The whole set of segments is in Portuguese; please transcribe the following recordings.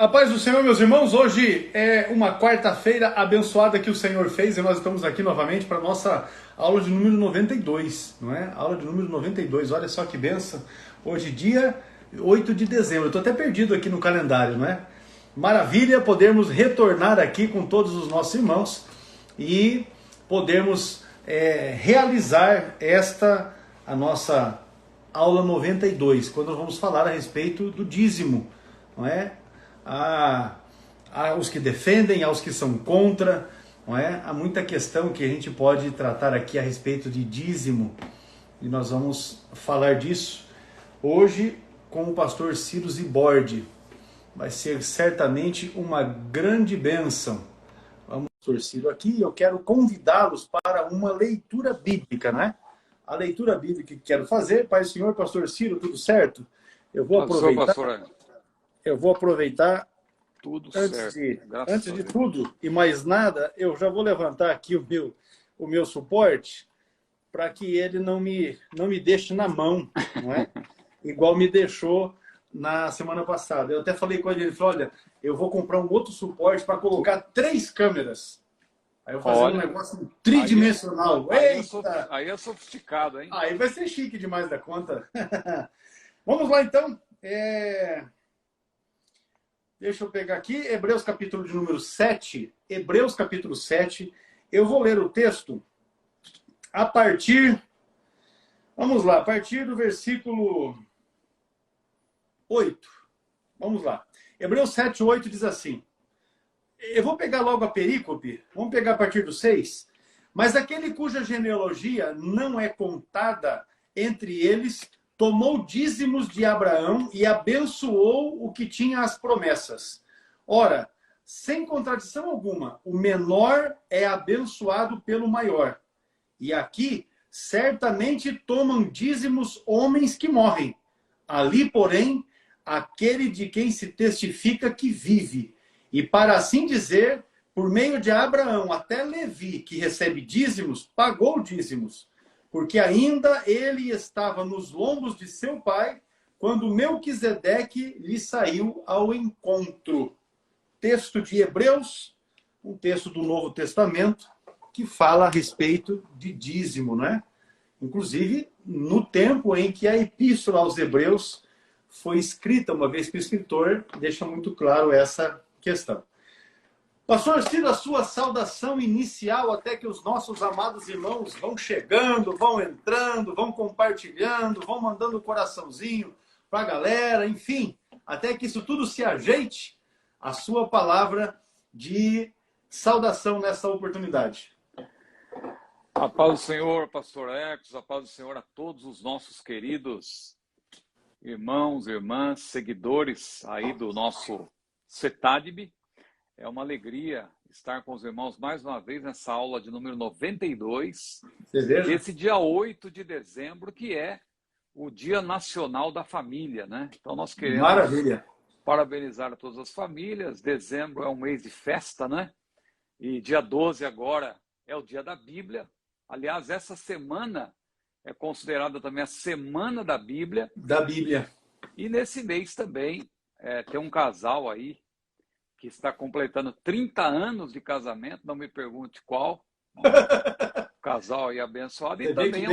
A paz do Senhor, meus irmãos. Hoje é uma quarta-feira abençoada que o Senhor fez e nós estamos aqui novamente para a nossa aula de número 92, não é? Aula de número 92, olha só que benção. Hoje, dia 8 de dezembro. Eu estou até perdido aqui no calendário, não é? Maravilha podermos retornar aqui com todos os nossos irmãos e podermos realizar a nossa aula 92, quando nós vamos falar a respeito do dízimo, não é? Há os que defendem, há os que são contra, não é? Há muita questão que a gente pode tratar aqui a respeito de dízimo, e nós vamos falar disso hoje com o pastor Ciro Zibordi. Vai ser certamente uma grande bênção. Vamos, pastor Ciro, aqui eu quero convidá-los para uma leitura bíblica, né? A leitura bíblica que quero fazer. Pai do Senhor, pastor Ciro, tudo certo? Eu vou aproveitar tudo antes de tudo e mais nada, eu já vou levantar aqui o meu suporte para que ele não me deixe na mão, não é? Igual me deixou na semana passada. Eu até falei com ele falou, olha, eu vou comprar um outro suporte para colocar 3 câmeras. Aí eu fazer um negócio tridimensional. Aí é sofisticado, hein? Aí vai ser chique demais da conta. Vamos lá, então. Deixa eu pegar aqui, Hebreus capítulo de número 7. Hebreus capítulo 7. Eu vou ler o texto a partir... Vamos lá, a partir do versículo 8. Vamos lá. Hebreus 7, 8 diz assim. Eu vou pegar logo a perícope. Vamos pegar a partir do 6. Mas aquele cuja genealogia não é contada entre eles... tomou dízimos de Abraão e abençoou o que tinha as promessas. Ora, sem contradição alguma, o menor é abençoado pelo maior. E aqui, certamente tomam dízimos homens que morrem. Ali, porém, aquele de quem se testifica que vive. E para assim dizer, por meio de Abraão até Levi, que recebe dízimos, pagou dízimos. Porque ainda ele estava nos lombos de seu pai, quando Melquisedeque lhe saiu ao encontro. Texto de Hebreus, um texto do Novo Testamento, que fala a respeito de dízimo, não é? Inclusive, no tempo em que a Epístola aos Hebreus foi escrita, uma vez que o escritor deixa muito claro essa questão. Pastor Ciro, a sua saudação inicial, até que os nossos amados irmãos vão chegando, vão entrando, vão compartilhando, vão mandando um coraçãozinho para a galera, enfim, até que isso tudo se ajeite, a sua palavra de saudação nessa oportunidade. A paz do Senhor, pastor Ecos, a paz do Senhor a todos os nossos queridos irmãos, irmãs, seguidores aí do nosso CETADB. É uma alegria estar com os irmãos mais uma vez nessa aula de número 92, esse dia 8 de dezembro, que é o Dia Nacional da Família, né? Então nós queremos parabenizar a todas as famílias. Dezembro é um mês de festa, né? E dia 12 agora é o Dia da Bíblia. Aliás, essa semana é considerada também a Semana da Bíblia. Da Bíblia. E nesse mês também tem um casal aí que está completando 30 anos de casamento, não me pergunte qual, casal aí abençoado, e também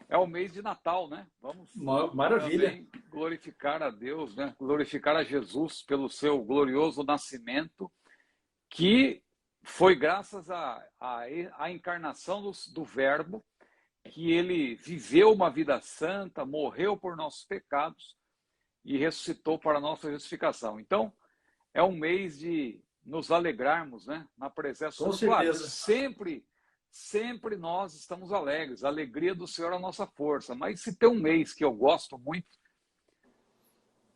é o mês de Natal, né? Vamos também glorificar a Deus, né? Glorificar a Jesus pelo seu glorioso nascimento, que foi graças à encarnação do Verbo, que ele viveu uma vida santa, morreu por nossos pecados e ressuscitou para a nossa justificação. Então, é um mês de nos alegrarmos, né? Na presença do Senhor. Sempre nós estamos alegres. A alegria do Senhor é a nossa força. Mas se tem um mês que eu gosto muito,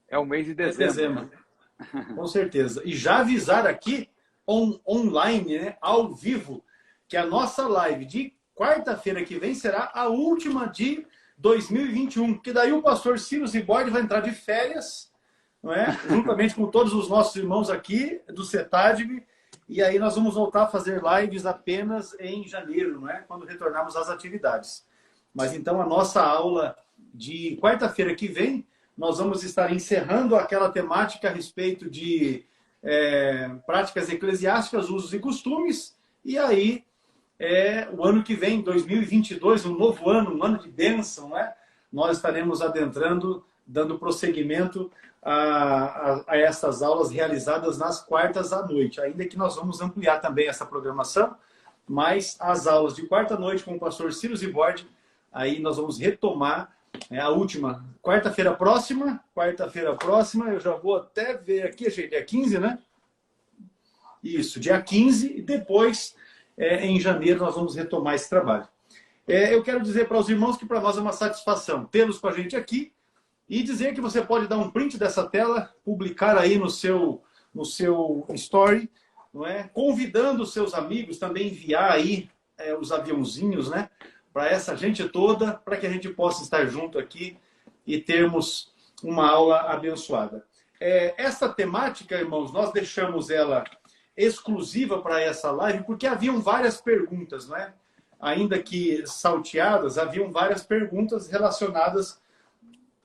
é o mês de dezembro. Né? Com certeza. E já avisar aqui, online, né? Ao vivo, que a nossa live de quarta-feira que vem será a última de 2021. Que daí o pastor Ciro Zibordi vai entrar de férias, não é? Juntamente com todos os nossos irmãos aqui do CETADB, e aí nós vamos voltar a fazer lives apenas em janeiro, não é? Quando retornarmos às atividades. Mas então a nossa aula de quarta-feira que vem nós vamos estar encerrando aquela temática a respeito de práticas eclesiásticas, usos e costumes. E aí, o ano que vem, 2022, um novo ano, um ano de bênção, né? Nós estaremos adentrando, dando prosseguimento a essas aulas realizadas nas quartas à noite. Ainda que nós vamos ampliar também essa programação, mas as aulas de quarta à noite com o pastor Ciro Zibordi, aí nós vamos retomar a última, quarta-feira próxima, eu já vou até ver aqui, achei dia 15, né? Isso, dia 15, e depois, em janeiro, nós vamos retomar esse trabalho. Eu quero dizer para os irmãos que para nós é uma satisfação tê-los com a gente aqui e dizer que você pode dar um print dessa tela, publicar aí no seu story, não é? Convidando os seus amigos, também enviar aí os aviãozinhos, né? Para essa gente toda, para que a gente possa estar junto aqui e termos uma aula abençoada. Essa temática, irmãos, nós deixamos ela exclusiva para essa live, porque haviam várias perguntas, não é? Ainda que salteadas, haviam várias perguntas relacionadas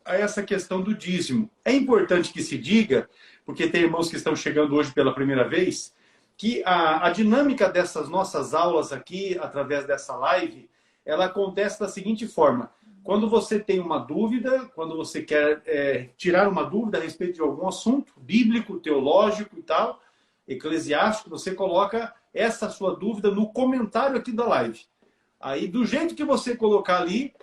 a essa questão do dízimo. É importante que se diga, porque tem irmãos que estão chegando hoje pela primeira vez, que a dinâmica dessas nossas aulas aqui, através dessa live, ela acontece da seguinte forma. Quando você tem uma dúvida, quando você quer tirar uma dúvida a respeito de algum assunto, bíblico, teológico e tal, eclesiástico, você coloca essa sua dúvida no comentário aqui da live. Aí, do jeito que você colocar ali,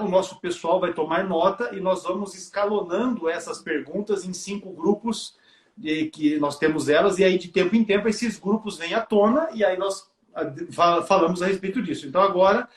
o nosso pessoal vai tomar nota e nós vamos escalonando essas perguntas em 5 grupos que nós temos elas, e aí de tempo em tempo esses grupos vêm à tona e aí nós falamos a respeito disso. Então agora,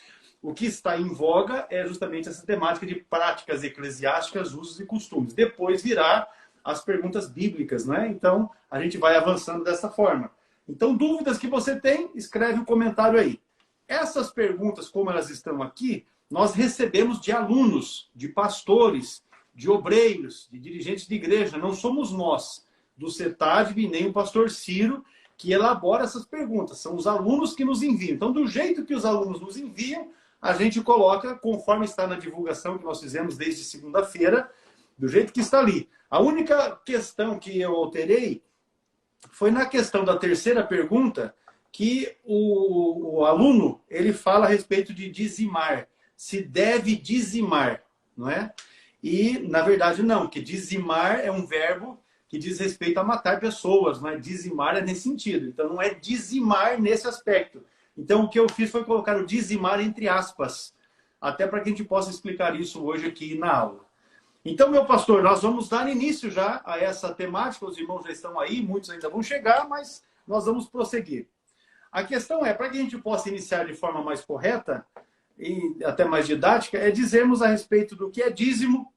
o que está em voga é justamente essa temática de práticas eclesiásticas, usos e costumes. Depois virá as perguntas bíblicas, né? Então a gente vai avançando dessa forma. Então, dúvidas que você tem, escreve um comentário aí. Essas perguntas, como elas estão aqui, nós recebemos de alunos, de pastores, de obreiros, de dirigentes de igreja. Não somos nós, do CETADV, nem o pastor Ciro, que elabora essas perguntas. São os alunos que nos enviam. Então, do jeito que os alunos nos enviam, a gente coloca, conforme está na divulgação que nós fizemos desde segunda-feira, do jeito que está ali. A única questão que eu alterei foi na questão da terceira pergunta, que o aluno ele fala a respeito de dizimar. Se deve dizimar, não é? E, na verdade, não, que dizimar é um verbo que diz respeito a matar pessoas, não é? Dizimar é nesse sentido. Então, não é dizimar nesse aspecto. Então, o que eu fiz foi colocar o dizimar entre aspas, até para que a gente possa explicar isso hoje aqui na aula. Então, meu pastor, nós vamos dar início já a essa temática. Os irmãos já estão aí, muitos ainda vão chegar, mas nós vamos prosseguir. A questão é, para que a gente possa iniciar de forma mais correta e até mais didática, é dizermos a respeito do que é dízimo.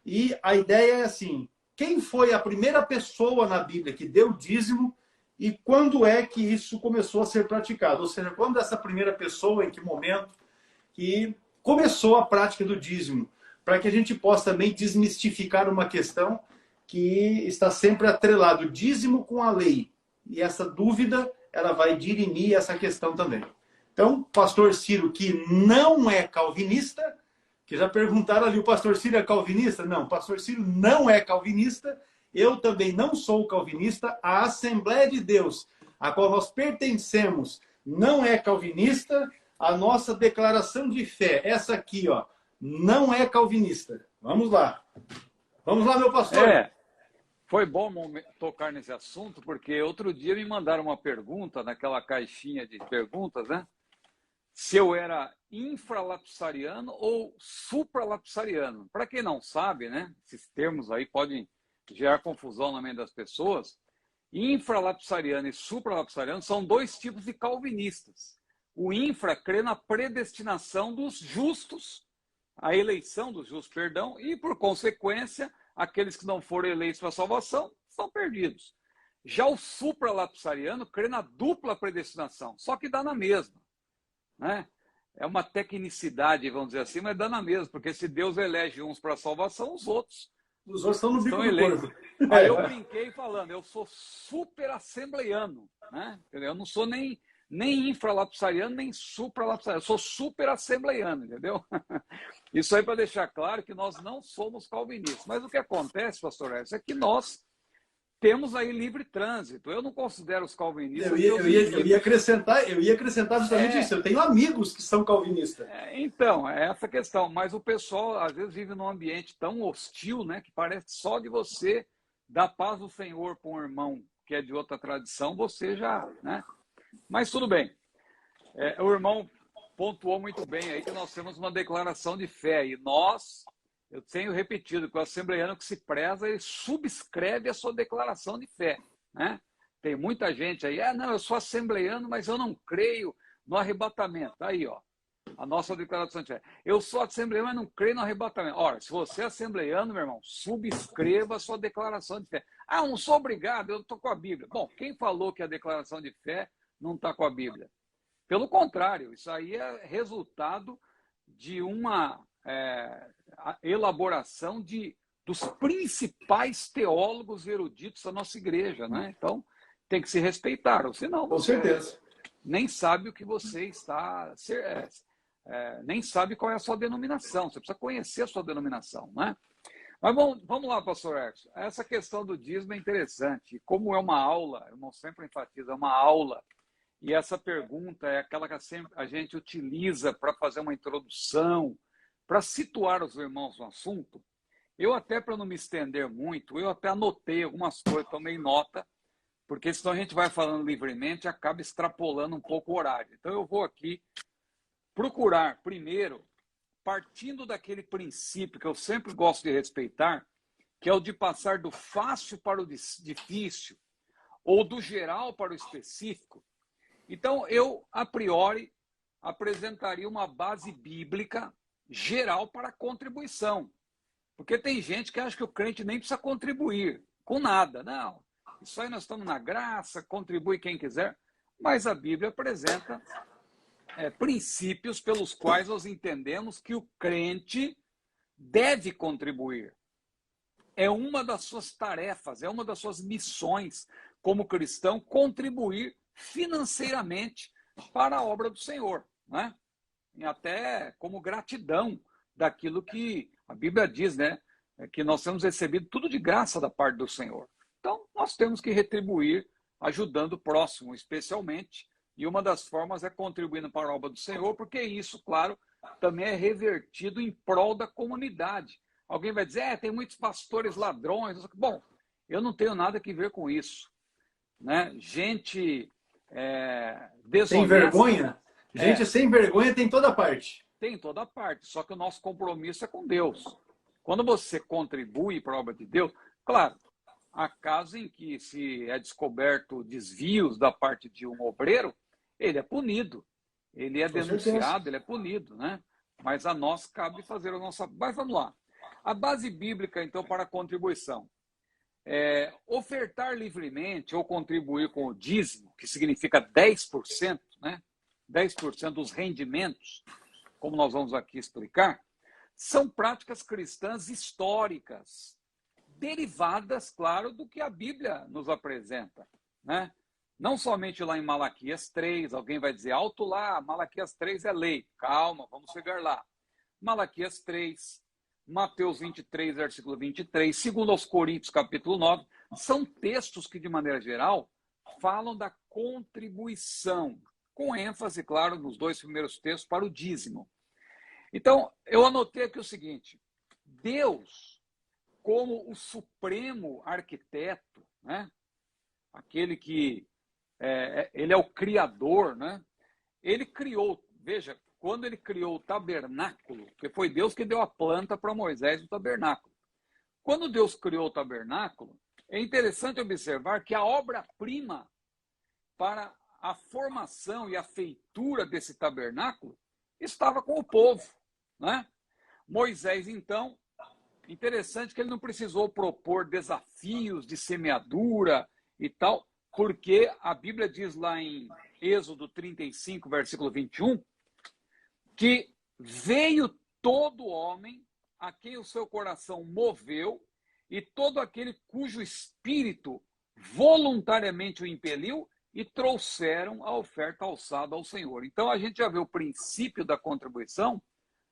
E a ideia é assim, quem foi a primeira pessoa na Bíblia que deu dízimo e quando é que isso começou a ser praticado? Ou seja, quando essa primeira pessoa, em que momento que começou a prática do dízimo? Para que a gente possa também desmistificar uma questão que está sempre atrelado o dízimo com a lei. E essa dúvida, ela vai dirimir essa questão também. Então, pastor Ciro, que não é calvinista, que já perguntaram ali, o pastor Ciro é calvinista? Não, o pastor Ciro não é calvinista, eu também não sou calvinista, a Assembleia de Deus, a qual nós pertencemos, não é calvinista, a nossa declaração de fé, essa aqui, ó, não é calvinista. Vamos lá. Vamos lá, meu pastor. Foi bom tocar nesse assunto, porque outro dia me mandaram uma pergunta naquela caixinha de perguntas, né? Se eu era infralapsariano ou supralapsariano. Para quem não sabe, né? Esses termos aí podem gerar confusão na mente das pessoas. Infralapsariano e supralapsariano são 2 tipos de calvinistas. O infra crê na predestinação dos justos, a eleição dos justos, perdão, e por consequência, aqueles que não foram eleitos para a salvação estão perdidos. Já o supralapsariano crê na dupla predestinação, só que dá na mesma, né? É uma tecnicidade, vamos dizer assim, mas dá na mesma, porque se Deus elege uns para a salvação, os outros estão no bico eleitos. do corpo. Aí eu brinquei falando, eu sou super assembleiano, né? Eu não sou nem nem infralapsariano, nem supralapsariano. Eu sou super assembleiano, entendeu? Isso aí para deixar claro que nós não somos calvinistas. Mas o que acontece, pastor Edson, é que nós temos aí livre trânsito. Eu não considero os calvinistas... Eu ia acrescentar justamente isso. Eu tenho amigos que são calvinistas. Então, é essa questão. Mas o pessoal, às vezes, vive num ambiente tão hostil, né, que parece só de você dar paz do Senhor para um irmão que é de outra tradição, você já... né? Mas tudo bem. O irmão pontuou muito bem aí que nós temos uma declaração de fé. E nós... Eu tenho repetido que o assembleiano que se preza, ele subscreve a sua declaração de fé, né? Tem muita gente aí, não, eu sou assembleiano, mas eu não creio no arrebatamento. Aí, ó, a nossa declaração de fé. Eu sou assembleiano, mas não creio no arrebatamento. Ora, se você é assembleiano, meu irmão, subscreva a sua declaração de fé. Ah, eu não sou obrigado, eu estou com a Bíblia. Bom, quem falou que a declaração de fé não está com a Bíblia? Pelo contrário, isso aí é resultado de uma... a elaboração dos principais teólogos eruditos da nossa igreja, né? Então, tem que se respeitar, ou senão Com você certeza. nem sabe o que você está... nem sabe qual é a sua denominação, você precisa conhecer a sua denominação, né? Mas vamos lá, pastor Edson. Essa questão do dízimo é interessante. Como é uma aula, eu não sempre enfatizo, é uma aula, e essa pergunta é aquela que a gente utiliza para fazer uma introdução, para situar os irmãos no assunto. Eu até, para não me estender muito, eu até anotei algumas coisas, tomei nota, porque senão a gente vai falando livremente e acaba extrapolando um pouco o horário. Então eu vou aqui procurar, primeiro, partindo daquele princípio que eu sempre gosto de respeitar, que é o de passar do fácil para o difícil, ou do geral para o específico. Então, eu, a priori, apresentaria uma base bíblica geral para a contribuição. Porque tem gente que acha que o crente nem precisa contribuir com nada. Não, isso aí nós estamos na graça, contribui quem quiser. Mas a Bíblia apresenta princípios pelos quais nós entendemos que o crente deve contribuir. É uma das suas tarefas, é uma das suas missões como cristão, contribuir financeiramente para a obra do Senhor, né? E até como gratidão daquilo que a Bíblia diz, né? Que nós temos recebido tudo de graça da parte do Senhor. Então, nós temos que retribuir ajudando o próximo, especialmente, e uma das formas é contribuindo para a obra do Senhor, porque isso, claro, também é revertido em prol da comunidade. Alguém vai dizer, tem muitos pastores ladrões. Bom, eu não tenho nada que ver com isso, né? Gente desonesta. Sem vergonha? Gente sem vergonha tem em toda parte. Tem em toda parte, só que o nosso compromisso é com Deus. Quando você contribui para a obra de Deus, claro, há casos em que se é descoberto desvios da parte de um obreiro, ele é punido, ele é denunciado, ele é punido, né? Mas a nós cabe fazer a nossa... Mas vamos lá. A base bíblica, então, para a contribuição. Ofertar livremente ou contribuir com o dízimo, que significa 10%, né? 10% dos rendimentos, como nós vamos aqui explicar, são práticas cristãs históricas, derivadas, claro, do que a Bíblia nos apresenta, né? Não somente lá em Malaquias 3, alguém vai dizer, alto lá, Malaquias 3 é lei. Calma, vamos chegar lá. Malaquias 3, Mateus 23, versículo 23, segundo aos Coríntios, capítulo 9, são textos que, de maneira geral, falam da contribuição, com ênfase, claro, nos dois primeiros textos, para o dízimo. Então, eu anotei aqui o seguinte, Deus, como o supremo arquiteto, né? Aquele que ele é o criador, né? Ele criou, veja, quando ele criou o tabernáculo, que foi Deus que deu a planta para Moisés do tabernáculo. Quando Deus criou o tabernáculo, é interessante observar que a obra-prima para a formação e a feitura desse tabernáculo estava com o povo, né? Moisés, então, interessante que ele não precisou propor desafios de semeadura e tal, porque a Bíblia diz lá em Êxodo 35, versículo 21, que veio todo homem a quem o seu coração moveu e todo aquele cujo espírito voluntariamente o impeliu, e trouxeram a oferta alçada ao Senhor. Então, a gente já vê o princípio da contribuição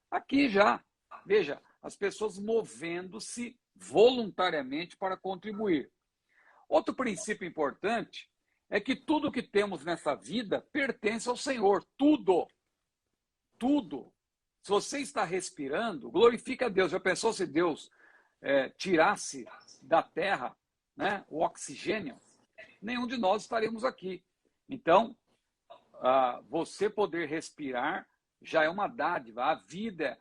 aqui já. Veja, as pessoas movendo-se voluntariamente para contribuir. Outro princípio importante é que tudo que temos nessa vida pertence ao Senhor. Tudo. Tudo. Se você está respirando, glorifica a Deus. Já pensou se Deus tirasse da terra, né, o oxigênio? Nenhum de nós estaríamos aqui. Então, você poder respirar já é uma dádiva. A vida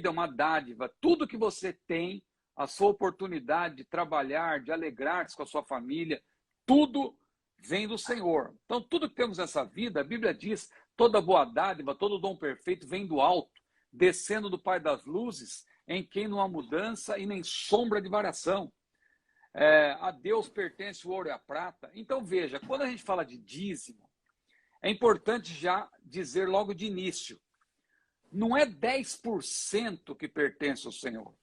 é uma dádiva. Tudo que você tem, a sua oportunidade de trabalhar, de alegrar-se com a sua família, tudo vem do Senhor. Então, tudo que temos nessa vida, a Bíblia diz, toda boa dádiva, todo dom perfeito vem do alto, descendo do Pai das luzes, em quem não há mudança e nem sombra de variação. A Deus pertence o ouro e a prata. Então, veja, quando a gente fala de dízimo, é importante já dizer logo de início, não é 10% que pertence ao Senhor.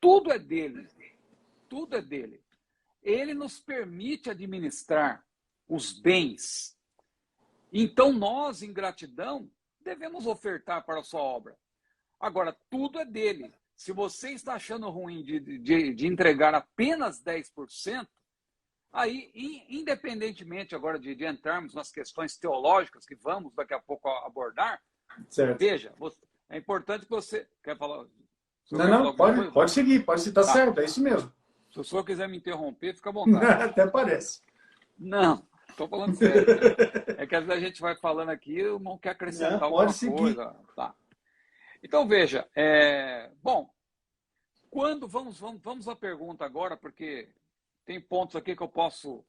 Tudo é dele. Tudo é dele. Ele nos permite administrar os bens. Então, nós, em gratidão, devemos ofertar para a sua obra. Agora, tudo é dele. Se você está achando ruim de entregar apenas 10%, aí, independentemente agora de entrarmos nas questões teológicas que vamos daqui a pouco abordar, certo. Veja, é importante que você... Quer falar? Não, pode seguir, pode citar certo, é isso mesmo. Se o senhor quiser me interromper, fica à vontade. Até parece. Não, estou falando sério. É que às vezes a gente vai falando aqui e o irmão quer acrescentar alguma coisa. Tá. Então, veja, bom, vamos à pergunta agora, porque tem pontos aqui que eu posso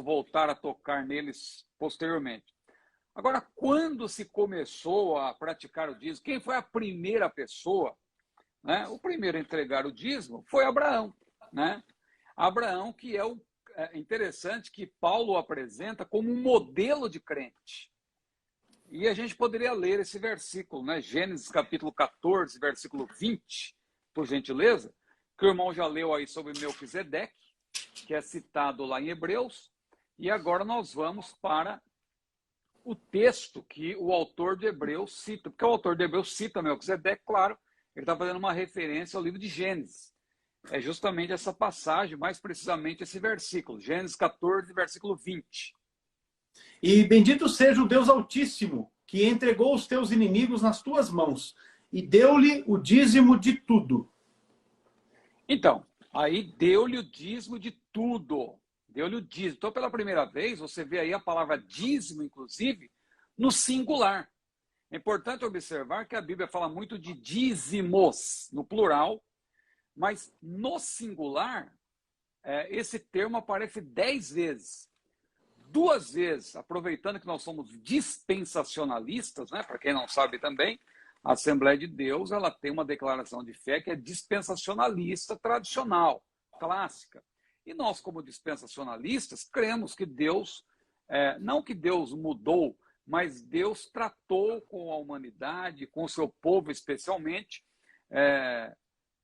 voltar a tocar neles posteriormente. Agora, quando se começou a praticar o dízimo, quem foi a primeira pessoa, né? O primeiro a entregar o dízimo foi Abraão, né? Abraão, que é interessante que Paulo apresenta como um modelo de crente. E a gente poderia ler esse versículo, né? Gênesis capítulo 14, versículo 20, por gentileza, que o irmão já leu aí sobre Melquisedeque, que é citado lá em Hebreus, e agora nós vamos para o texto que o autor de Hebreus cita, porque o autor de Hebreus cita Melquisedeque, claro, ele está fazendo uma referência ao livro de Gênesis. É justamente essa passagem, mais precisamente esse versículo, Gênesis 14, versículo 20. E bendito seja o Deus Altíssimo, que entregou os teus inimigos nas tuas mãos, e deu-lhe o dízimo de tudo. Então, aí deu-lhe o dízimo de tudo. Deu-lhe o dízimo. Então, pela primeira vez, você vê aí a palavra dízimo, inclusive, no singular. É importante observar que a Bíblia fala muito de dízimos, no plural, mas no singular, esse termo aparece 10 vezes. 2 vezes, aproveitando que nós somos dispensacionalistas, né? Para quem não sabe também, a Assembleia de Deus ela tem uma declaração de fé que é dispensacionalista tradicional, clássica. E nós, como dispensacionalistas, cremos que Deus, não que Deus mudou, mas Deus tratou com a humanidade, com o seu povo especialmente,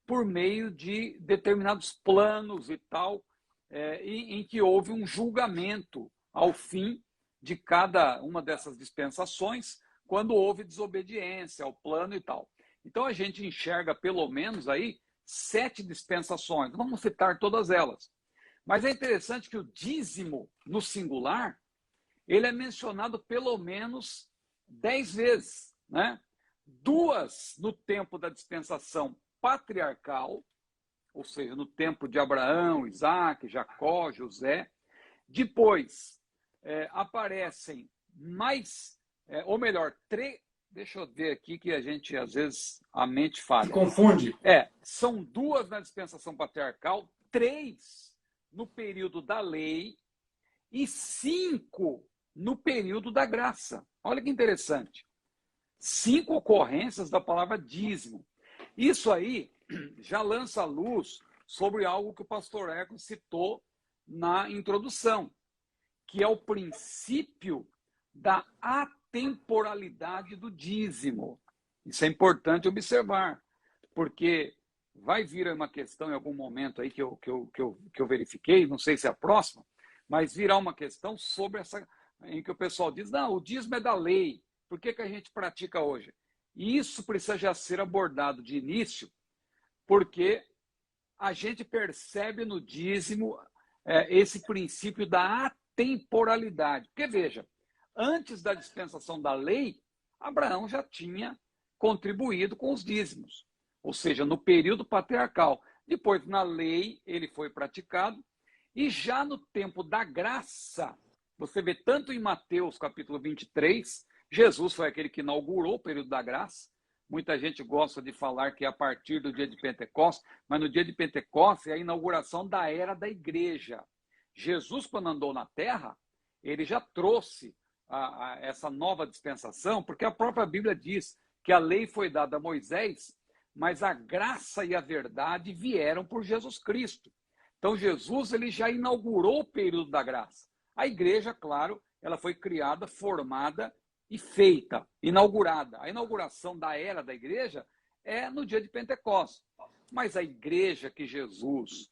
por meio de determinados planos e tal, em que houve um julgamento ao fim de cada uma dessas dispensações, quando houve desobediência ao plano e tal. Então a gente enxerga pelo menos aí 7 dispensações, não vamos citar todas elas. Mas é interessante que o dízimo no singular, ele é mencionado pelo menos 10 vezes, né? 2 no tempo da dispensação patriarcal, ou seja, no tempo de Abraão, Isaac, Jacó, José. Depois aparecem mais, ou melhor, 3. Deixa eu ver aqui que a gente, às vezes, a mente falha. Se confunde. São 2 na dispensação patriarcal, 3 no período da lei e 5 no período da graça. Olha que interessante. 5 ocorrências da palavra dízimo. Isso aí já lança luz sobre algo que o pastor Hércules citou na introdução, que é o princípio da atemporalidade do dízimo. Isso é importante observar, porque vai vir uma questão em algum momento aí que eu verifiquei, não sei se é a próxima, mas virá uma questão sobre essa em que o pessoal diz, não, o dízimo é da lei, por que a gente pratica hoje? E isso precisa já ser abordado de início, porque a gente percebe no dízimo esse princípio da atemporalidade. Porque, veja, antes da dispensação da lei, Abraão já tinha contribuído com os dízimos, ou seja, no período patriarcal. Depois, na lei, ele foi praticado, e já no tempo da graça, você vê tanto em Mateus capítulo 23, Jesus foi aquele que inaugurou o período da graça. Muita gente gosta de falar que é a partir do dia de Pentecostes, mas no dia de Pentecostes é a inauguração da era da igreja. Jesus, quando andou na terra, ele já trouxe essa nova dispensação, porque a própria Bíblia diz que a lei foi dada a Moisés, mas a graça e a verdade vieram por Jesus Cristo. Então, Jesus ele já inaugurou o período da graça. A igreja, claro, ela foi criada, formada e feita, inaugurada. A inauguração da era da igreja é no dia de Pentecostes. Mas a igreja que Jesus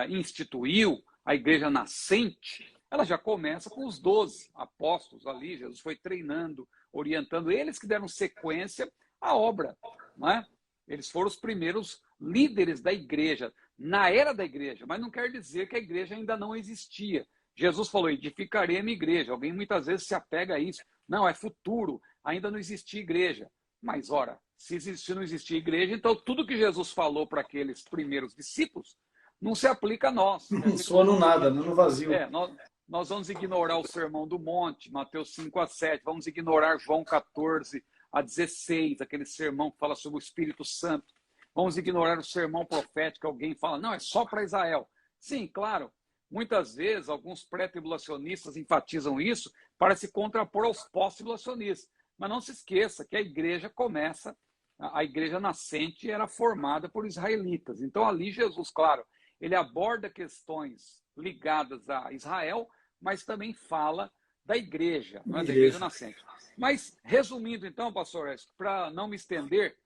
instituiu, a igreja nascente, ela já começa com os 12 apóstolos ali. Jesus foi treinando, orientando, eles que deram sequência à obra, não é? Eles foram os primeiros líderes da igreja, na era da igreja, mas não quer dizer que a igreja ainda não existia. Jesus falou, edificarei a minha igreja. Alguém muitas vezes se apega a isso. Não, é futuro, ainda não existia igreja. Mas, ora, se não existia igreja, então tudo que Jesus falou para aqueles primeiros discípulos não se aplica a nós. Não soa no nada, no vazio. Nós vamos ignorar o Sermão do Monte, Mateus 5-7, vamos ignorar João 14-16, aquele sermão que fala sobre o Espírito Santo. Vamos ignorar o sermão profético, alguém fala, não, é só para Israel. Sim, claro, muitas vezes alguns pré-tribulacionistas enfatizam isso para se contrapor aos pós-tribulacionistas. Mas não se esqueça que a igreja a igreja nascente era formada por israelitas. Então ali Jesus, claro, ele aborda questões ligadas a Israel, mas também fala da igreja, não é? Da igreja nascente. Mas, resumindo então, pastor, para não me estender,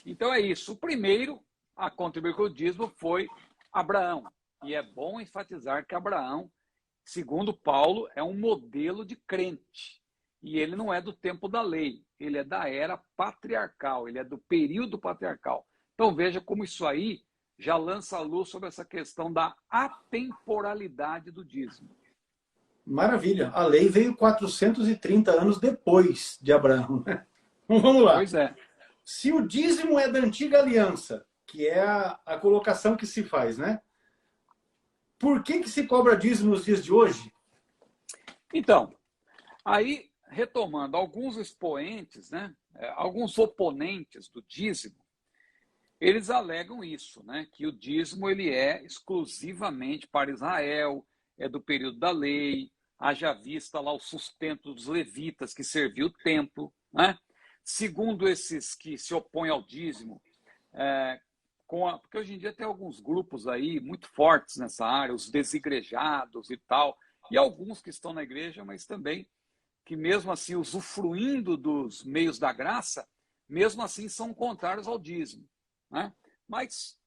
então é isso. O primeiro a contribuir com o dízimo foi Abraão. E é bom enfatizar que Abraão, segundo Paulo, é um modelo de crente. E ele não é do tempo da lei, ele é da era patriarcal, ele é do período patriarcal. Então veja como isso aí já lança a luz sobre essa questão da atemporalidade do dízimo. Maravilha. A lei veio 430 anos depois de Abraão. Vamos lá. Pois é. Se o dízimo é da antiga aliança, que é a colocação que se faz, né? Por que se cobra dízimo nos dias de hoje? Então, aí, retomando, alguns expoentes, né? Alguns oponentes do dízimo, eles alegam isso, né? Que o dízimo ele é exclusivamente para Israel, é do período da lei, haja vista lá o sustento dos levitas que serviu o templo, né? Segundo esses que se opõem ao dízimo, porque hoje em dia tem alguns grupos aí muito fortes nessa área, os desigrejados e tal, e alguns que estão na igreja, mas também que mesmo assim, usufruindo dos meios da graça, mesmo assim são contrários ao dízimo, né? Mas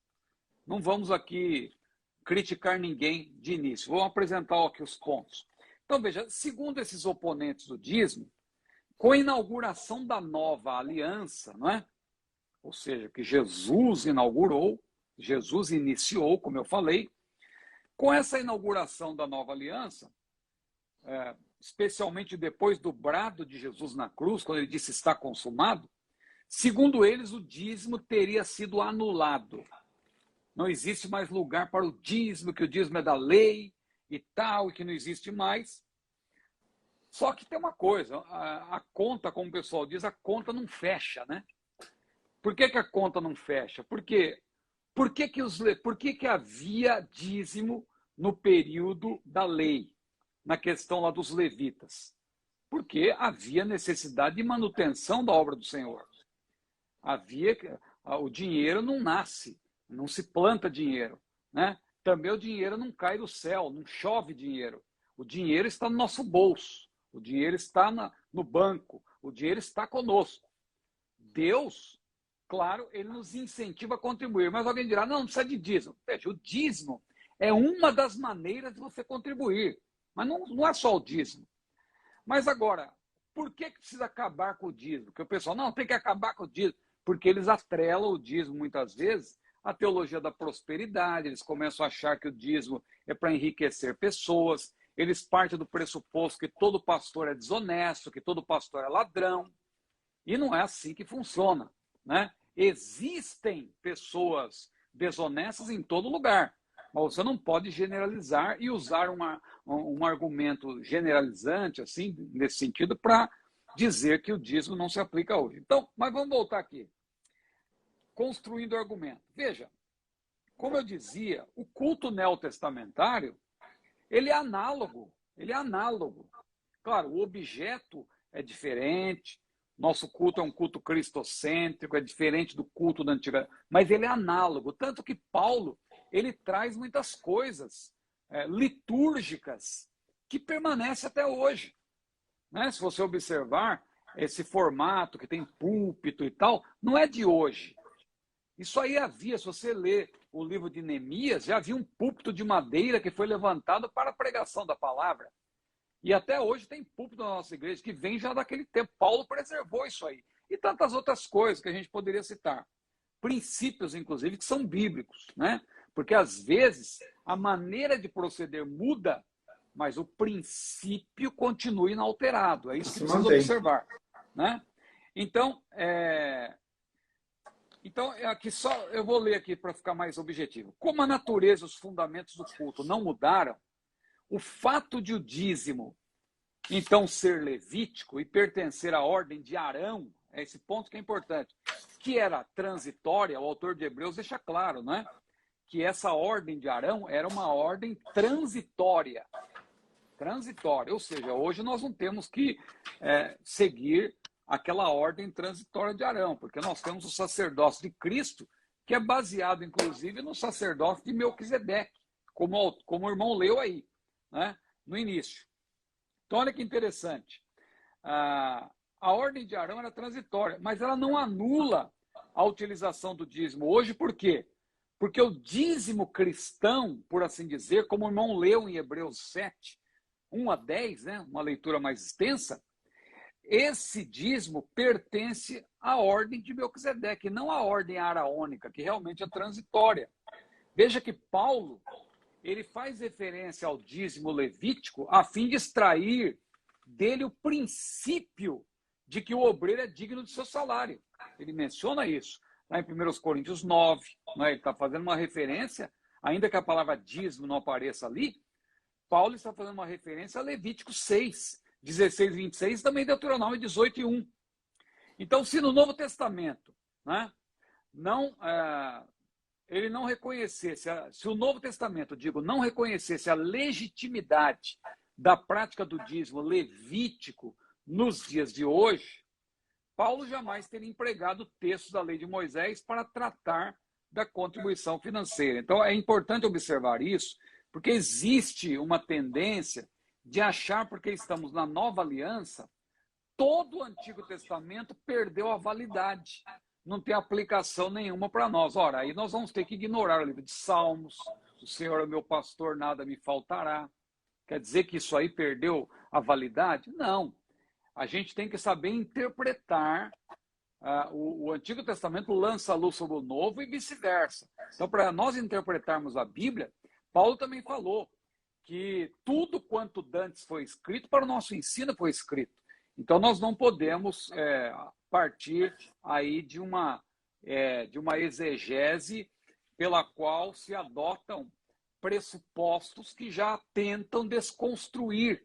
não vamos aqui criticar ninguém de início. Vou apresentar aqui os pontos. Então, veja, segundo esses oponentes do dízimo, com a inauguração da nova aliança, não é? Ou seja, que Jesus inaugurou, Jesus iniciou, como eu falei, com essa inauguração da nova aliança, especialmente depois do brado de Jesus na cruz, quando ele disse está consumado, segundo eles, o dízimo teria sido anulado. Não existe mais lugar para o dízimo, que o dízimo é da lei e tal, e que não existe mais. Só que tem uma coisa, a conta, como o pessoal diz, a conta não fecha, né? Por que a conta não fecha? Por que havia dízimo no período da lei, na questão lá dos levitas? Porque havia necessidade de manutenção da obra do Senhor. O dinheiro não nasce, não se planta dinheiro, né? Também o dinheiro não cai do céu, não chove dinheiro. O dinheiro está no nosso bolso, o dinheiro está no banco, o dinheiro está conosco. Deus, claro, ele nos incentiva a contribuir, mas alguém dirá, não precisa de dízimo. Veja, o dízimo é uma das maneiras de você contribuir, mas não é só o dízimo. Mas agora, por que precisa acabar com o dízimo? Porque o pessoal, não, tem que acabar com o dízimo. Porque eles atrelam o dízimo, muitas vezes, à teologia da prosperidade, eles começam a achar que o dízimo é para enriquecer pessoas, eles partem do pressuposto que todo pastor é desonesto, que todo pastor é ladrão, e não é assim que funciona, né? Existem pessoas desonestas em todo lugar, mas você não pode generalizar e usar um argumento generalizante, assim, nesse sentido, para dizer que o dízimo não se aplica hoje. Então, mas vamos voltar aqui. Construindo o argumento. Veja, como eu dizia, o culto neotestamentário, ele é análogo. Ele é análogo. Claro, o objeto é diferente, nosso culto é um culto cristocêntrico, é diferente do culto da antiga, mas ele é análogo. Tanto que Paulo, ele traz muitas coisas litúrgicas que permanecem até hoje. Né? Se você observar, esse formato que tem púlpito e tal, não é de hoje. Isso aí havia, se você ler o livro de Neemias, já havia um púlpito de madeira que foi levantado para a pregação da palavra. E até hoje tem púlpito na nossa igreja que vem já daquele tempo. Paulo preservou isso aí. E tantas outras coisas que a gente poderia citar. Princípios, inclusive, que são bíblicos, né? Porque, às vezes, a maneira de proceder muda, mas o princípio continua inalterado. É isso que precisa observar, né? Então, aqui só eu vou ler aqui para ficar mais objetivo. Como a natureza e os fundamentos do culto não mudaram, o fato de o dízimo, então, ser levítico e pertencer à ordem de Arão, é esse ponto que é importante, que era transitória, o autor de Hebreus deixa claro, não é? Que essa ordem de Arão era uma ordem transitória. Transitória, ou seja, hoje nós não temos que seguir aquela ordem transitória de Arão, porque nós temos o sacerdócio de Cristo, que é baseado, inclusive, no sacerdócio de Melquisedeque, como o irmão leu aí, né, no início. Então, olha que interessante. A ordem de Arão era transitória, mas ela não anula a utilização do dízimo hoje, por quê? Porque o dízimo cristão, por assim dizer, como o irmão leu em Hebreus 7, 1 a 10, né, uma leitura mais extensa, esse dízimo pertence à ordem de Melquisedeque, não à ordem araônica, que realmente é transitória. Veja que Paulo, ele faz referência ao dízimo levítico a fim de extrair dele o princípio de que o obreiro é digno de seu salário. Ele menciona isso lá em 1 Coríntios 9, né? Ele está fazendo uma referência, ainda que a palavra dízimo não apareça ali, Paulo está fazendo uma referência a Levítico 6, 16 e 26, também Deuteronômio 18 e 1. Então, se no Novo Testamento, né, ele não reconhecesse, se o Novo Testamento, não reconhecesse a legitimidade da prática do dízimo levítico nos dias de hoje, Paulo jamais teria empregado textos da lei de Moisés para tratar da contribuição financeira. Então, é importante observar isso, porque existe uma tendência de achar, porque estamos na nova aliança, todo o Antigo Testamento perdeu a validade. Não tem aplicação nenhuma para nós. Ora, aí nós vamos ter que ignorar o livro de Salmos, o Senhor é meu pastor, nada me faltará. Quer dizer que isso aí perdeu a validade? Não. A gente tem que saber interpretar. O Antigo Testamento lança a luz sobre o Novo e vice-versa. Então, para nós interpretarmos a Bíblia, Paulo também falou que tudo quanto dantes foi escrito, para o nosso ensino foi escrito. Então, nós não podemos partir aí de uma exegese pela qual se adotam pressupostos que já tentam desconstruir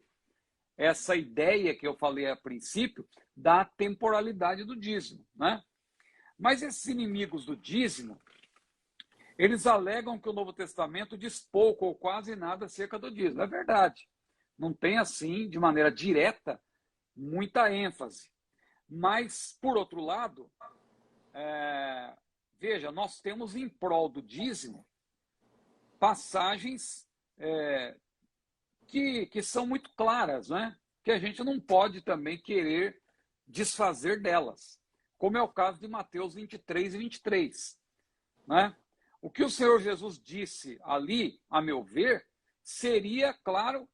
essa ideia que eu falei a princípio da temporalidade do dízimo, né? Mas esses inimigos do dízimo, eles alegam que o Novo Testamento diz pouco ou quase nada acerca do dízimo. É verdade. Não tem, assim, de maneira direta, muita ênfase. Mas, por outro lado, veja, nós temos em prol do dízimo passagens que são muito claras, né? Que a gente não pode também querer desfazer delas, como é o caso de Mateus 23 e 23. Né? O que o Senhor Jesus disse ali, a meu ver, seria, claro,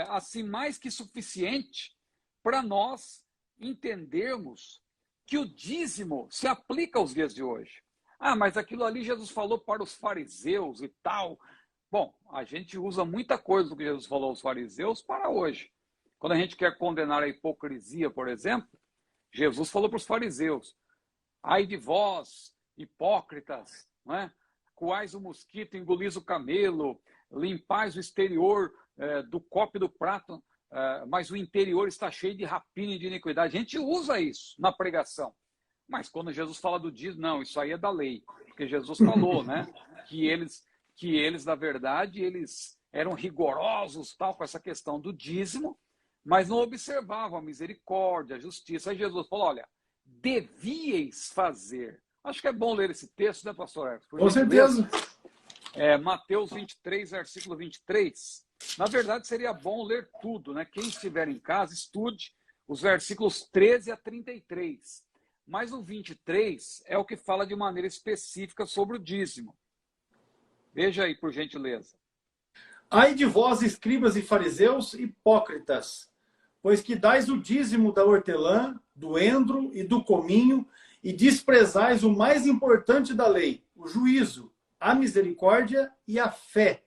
assim, mais que suficiente para nós entendermos que o dízimo se aplica aos dias de hoje. Ah, mas aquilo ali Jesus falou para os fariseus e tal. Bom, a gente usa muita coisa do que Jesus falou aos fariseus para hoje. Quando a gente quer condenar a hipocrisia, por exemplo, Jesus falou para os fariseus: ai de vós, hipócritas, não é? Coais o mosquito, engolis o camelo, limpais o exterior do copo e do prato, mas o interior está cheio de rapina e de iniquidade. A gente usa isso na pregação. Mas quando Jesus fala do dízimo, não, isso aí é da lei. Porque Jesus falou, né, que eles, na verdade, eles eram rigorosos tal, com essa questão do dízimo, mas não observavam a misericórdia, a justiça. Aí Jesus falou, olha, devíeis fazer. Acho que é bom ler esse texto, né, pastor Ercos? Com certeza. Mateus 23, versículo 23. Na verdade, seria bom ler tudo, né? Quem estiver em casa, estude os versículos 13 a 33. Mas o 23 é o que fala de maneira específica sobre o dízimo. Veja aí, por gentileza. Ai de vós, escribas e fariseus, hipócritas, pois que dais o dízimo da hortelã, do endro e do cominho, e desprezais o mais importante da lei, o juízo, a misericórdia e a fé.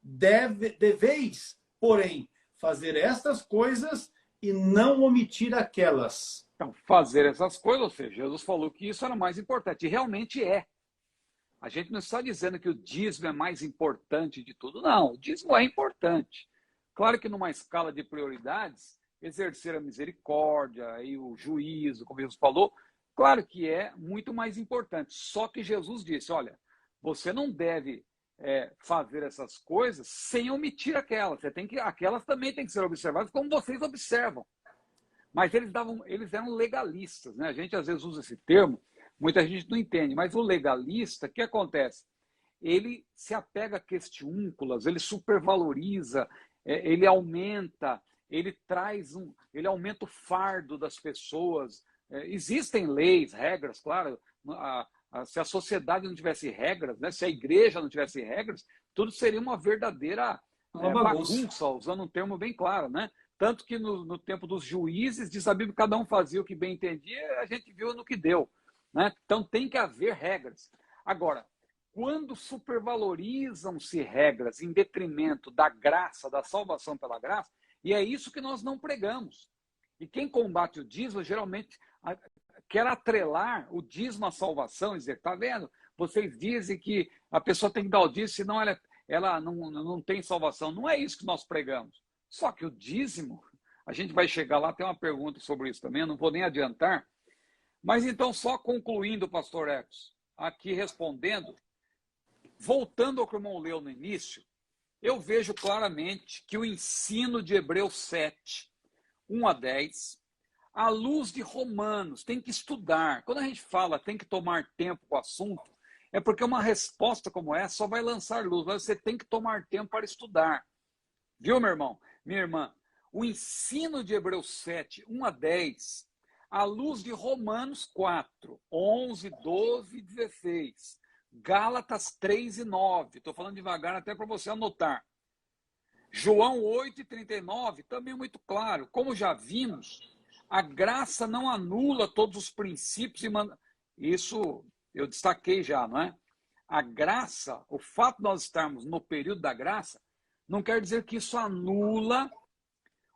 Deveis, porém, fazer estas coisas e não omitir aquelas. Então, fazer essas coisas, ou seja, Jesus falou que isso era mais importante, e realmente é. A gente não está dizendo que o dízimo é mais importante de tudo, não. O dízimo é importante. Claro que numa escala de prioridades, exercer a misericórdia e o juízo, como Jesus falou, claro que é muito mais importante. Só que Jesus disse, olha, você não deve fazer essas coisas sem omitir aquelas. Aquelas também têm que ser observadas como vocês observam. Mas eles eram legalistas, né? A gente às vezes usa esse termo, muita gente não entende, mas o legalista, o que acontece? Ele se apega a questiúnculas, ele supervaloriza, ele aumenta, ele aumenta o fardo das pessoas. Existem leis, regras, claro. Se a sociedade não tivesse regras, né? Se a igreja não tivesse regras, tudo seria uma verdadeira bagunça, usando um termo bem claro, né? Tanto que no tempo dos juízes, diz a Bíblia, cada um fazia o que bem entendia, a gente viu no que deu, né? Então tem que haver regras. Agora, quando supervalorizam-se regras em detrimento da graça, da salvação pela graça, e é isso que nós não pregamos. E quem combate o dízimo, geralmente, quer atrelar o dízimo à salvação, e dizer, tá vendo? Vocês dizem que a pessoa tem que dar o dízimo, senão ela não tem salvação. Não é isso que nós pregamos. Só que o dízimo, a gente vai chegar lá, tem uma pergunta sobre isso também, eu não vou nem adiantar. Mas então, só concluindo, pastor Ercos, aqui respondendo, voltando ao que o irmão leu no início, eu vejo claramente que o ensino de Hebreus 7, 1 a 10, à luz de Romanos, tem que estudar. Quando a gente fala tem que tomar tempo com o assunto, é porque uma resposta como essa só vai lançar luz, mas você tem que tomar tempo para estudar. Viu, meu irmão? Minha irmã, o ensino de Hebreus 7, 1 a 10, à luz de Romanos 4, 11, 12 e 16, Gálatas 3 e 9, estou falando devagar até para você anotar. João 8 e 39, também muito claro. Como já vimos, a graça não anula todos os princípios e isso eu destaquei já, não é? A graça, o fato de nós estarmos no período da graça, não quer dizer que isso anula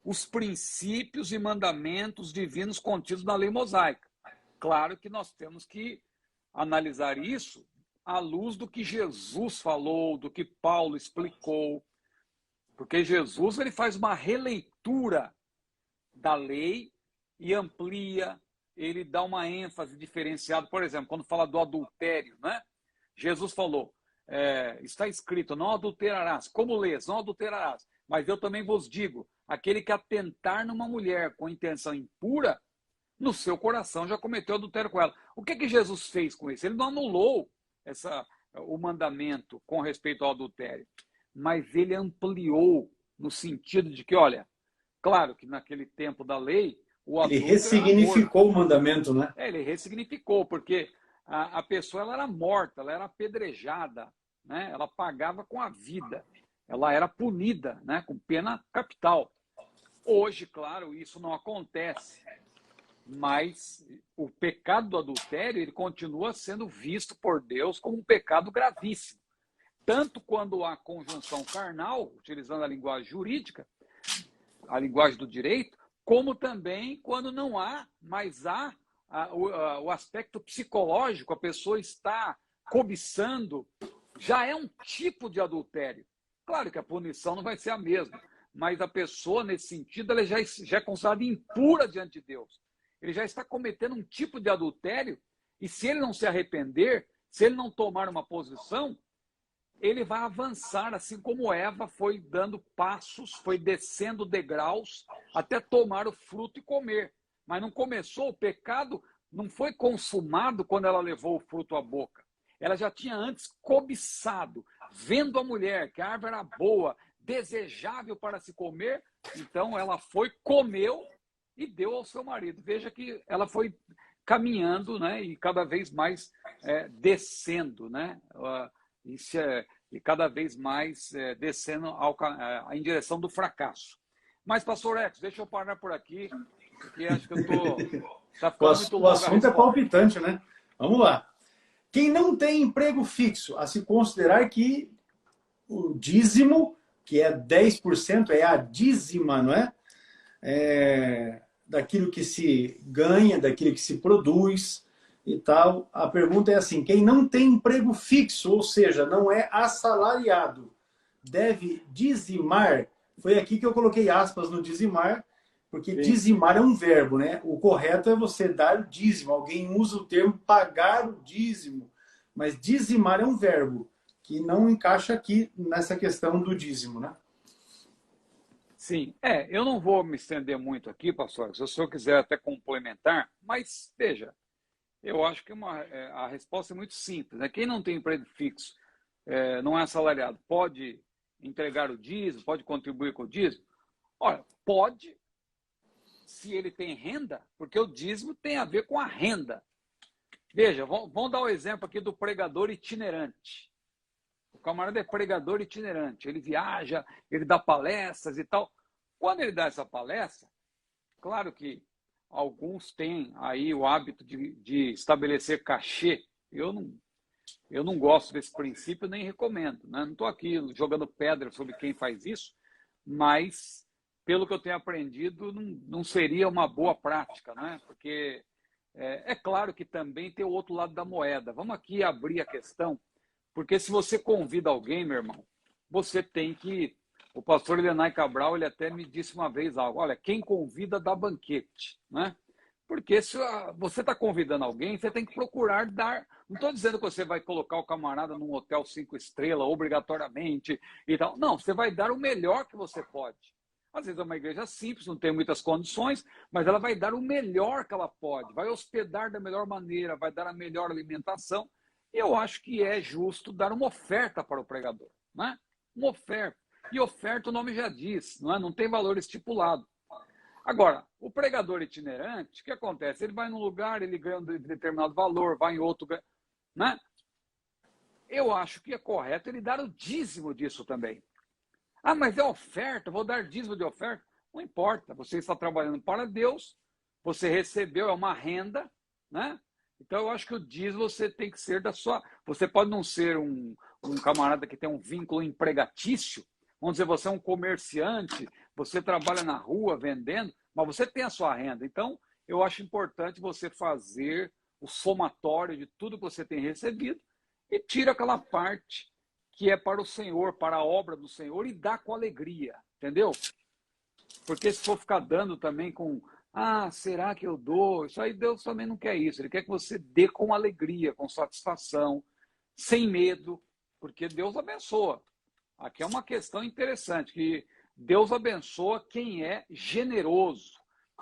os princípios e mandamentos divinos contidos na lei mosaica. Claro que nós temos que analisar isso à luz do que Jesus falou, do que Paulo explicou, porque Jesus ele faz uma releitura da lei e amplia, ele dá uma ênfase diferenciada. Por exemplo, quando fala do adultério, né? Jesus falou, está escrito, não adulterarás. Como lês? Não adulterarás. Mas eu também vos digo, aquele que atentar numa mulher com intenção impura, no seu coração já cometeu adultério com ela. O que Jesus fez com isso? Ele não anulou o mandamento com respeito ao adultério, mas ele ampliou no sentido de que, olha, claro que naquele tempo da lei, o adulto ele ressignificou o mandamento, né? Ele ressignificou, porque a pessoa ela era morta, ela era apedrejada, né? Ela pagava com a vida, ela era punida, né? Com pena capital. Hoje, claro, isso não acontece, mas o pecado do adultério, ele continua sendo visto por Deus como um pecado gravíssimo. Tanto quando há conjunção carnal, utilizando a linguagem jurídica, a linguagem do direito, como também quando não há, mas há o aspecto psicológico, a pessoa está cobiçando, já é um tipo de adultério. Claro que a punição não vai ser a mesma, mas a pessoa, nesse sentido, ela já é considerada impura diante de Deus. Ele já está cometendo um tipo de adultério, e se ele não se arrepender, se ele não tomar uma posição, ele vai avançar, assim como Eva foi dando passos, foi descendo degraus até tomar o fruto e comer. Mas não começou, o pecado não foi consumado quando ela levou o fruto à boca. Ela já tinha antes cobiçado, vendo a mulher, que a árvore era boa, desejável para se comer, então ela foi, comeu e deu ao seu marido. Veja que ela foi caminhando, né, e cada vez mais descendo, né, e cada vez mais descendo em direção do fracasso. Mas, pastor Ex, deixa eu parar por aqui, porque acho que eu estou... Tá ficando muito longo. O assunto é palpitante, né? Vamos lá. Quem não tem emprego fixo, a se considerar que o dízimo, que é 10%, é a dízima, não é? Daquilo que se ganha, daquilo que se produz e tal. A pergunta é assim, quem não tem emprego fixo, ou seja, não é assalariado, deve dizimar? Foi aqui que eu coloquei aspas no dizimar, porque sim, dizimar é um verbo, né? O correto é você dar o dízimo. Alguém usa o termo pagar o dízimo, mas dizimar é um verbo que não encaixa aqui nessa questão do dízimo, né? Sim, eu não vou me estender muito aqui, pastor, se o senhor quiser até complementar, mas veja, eu acho que a resposta é muito simples, né? Quem não tem emprego fixo, não é assalariado, pode entregar o dízimo, pode contribuir com o dízimo? Olha, pode, se ele tem renda, porque o dízimo tem a ver com a renda. Veja, vamos dar o exemplo aqui do pregador itinerante. O camarada é pregador itinerante, ele viaja, ele dá palestras e tal. Quando ele dá essa palestra, claro que alguns têm aí o hábito de estabelecer cachê. Eu não gosto desse princípio, nem recomendo, né? Não estou aqui jogando pedra sobre quem faz isso, mas, pelo que eu tenho aprendido, não seria uma boa prática, né? Porque é claro que também tem o outro lado da moeda. Vamos aqui abrir a questão, porque se você convida alguém, meu irmão, você tem que... O pastor Elenay Cabral, ele até me disse uma vez algo, olha, quem convida dá banquete, né? Porque se você está convidando alguém, você tem que procurar dar... Não estou dizendo que você vai colocar o camarada num hotel 5 estrelas, obrigatoriamente, e tal. Não, você vai dar o melhor que você pode. Às vezes é uma igreja simples, não tem muitas condições, mas ela vai dar o melhor que ela pode, vai hospedar da melhor maneira, vai dar a melhor alimentação. E eu acho que é justo dar uma oferta para o pregador, né? Uma oferta. E oferta, o nome já diz, não é? Não tem valor estipulado. Agora, o pregador itinerante, o que acontece? Ele vai num lugar, ele ganha um determinado valor, vai em outro, né? Eu acho que é correto ele dar o dízimo disso também. Ah, mas é oferta, vou dar dízimo de oferta. Não importa, você está trabalhando para Deus, você recebeu, é uma renda, né? Então eu acho que o dízimo você tem que ser da sua... Você pode não ser um camarada que tem um vínculo empregatício, vamos dizer, você é um comerciante, você trabalha na rua vendendo, mas você tem a sua renda. Então, eu acho importante você fazer o somatório de tudo que você tem recebido e tira aquela parte que é para o Senhor, para a obra do Senhor, e dá com alegria, entendeu? Porque se for ficar dando também com, será que eu dou? Isso aí Deus também não quer isso. Ele quer que você dê com alegria, com satisfação, sem medo, porque Deus abençoa. Aqui é uma questão interessante, que Deus abençoa quem é generoso,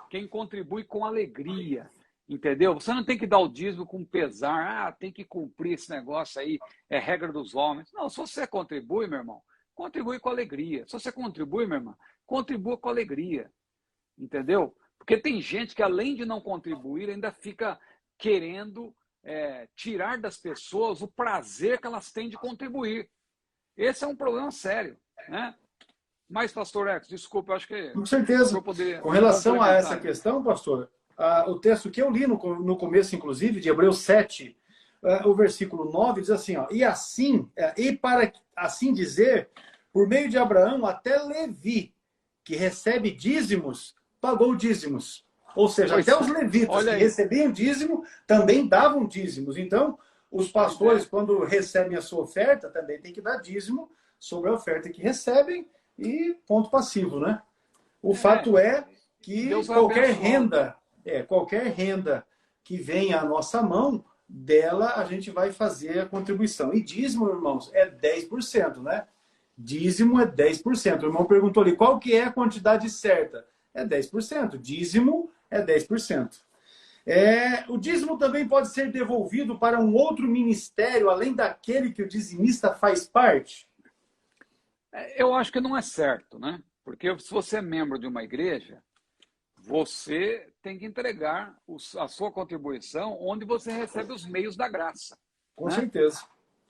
quem contribui com alegria, entendeu? Você não tem que dar o dízimo com pesar, tem que cumprir esse negócio aí, é regra dos homens. Não, se você contribui, meu irmão, contribui com alegria. Se você contribui, meu irmão, contribua com alegria, entendeu? Porque tem gente que, além de não contribuir, ainda fica querendo tirar das pessoas o prazer que elas têm de contribuir. Esse é um problema sério, né? Mas, pastor Ex, desculpa, eu acho que Com certeza. Com relação a essa questão, pastor, o texto que eu li no começo, inclusive, de Hebreus 7, o versículo 9, diz assim, ó, e assim, e para assim dizer, por meio de Abraão, até Levi, que recebe dízimos, pagou dízimos. Ou seja, até os levitas que recebiam dízimo, também davam dízimos. Então, os pastores, quando recebem a sua oferta, também tem que dar dízimo sobre a oferta que recebem e ponto passivo, né? O fato é que qualquer renda que venha à nossa mão, dela a gente vai fazer a contribuição. E dízimo, irmãos, é 10%, né? Dízimo é 10%. O irmão perguntou ali, qual que é a quantidade certa? É 10%. Dízimo é 10%. O dízimo também pode ser devolvido para um outro ministério, além daquele que o dizimista faz parte? Eu acho que não é certo, né? Porque se você é membro de uma igreja, você tem que entregar a sua contribuição onde você recebe os meios da graça. Com certeza.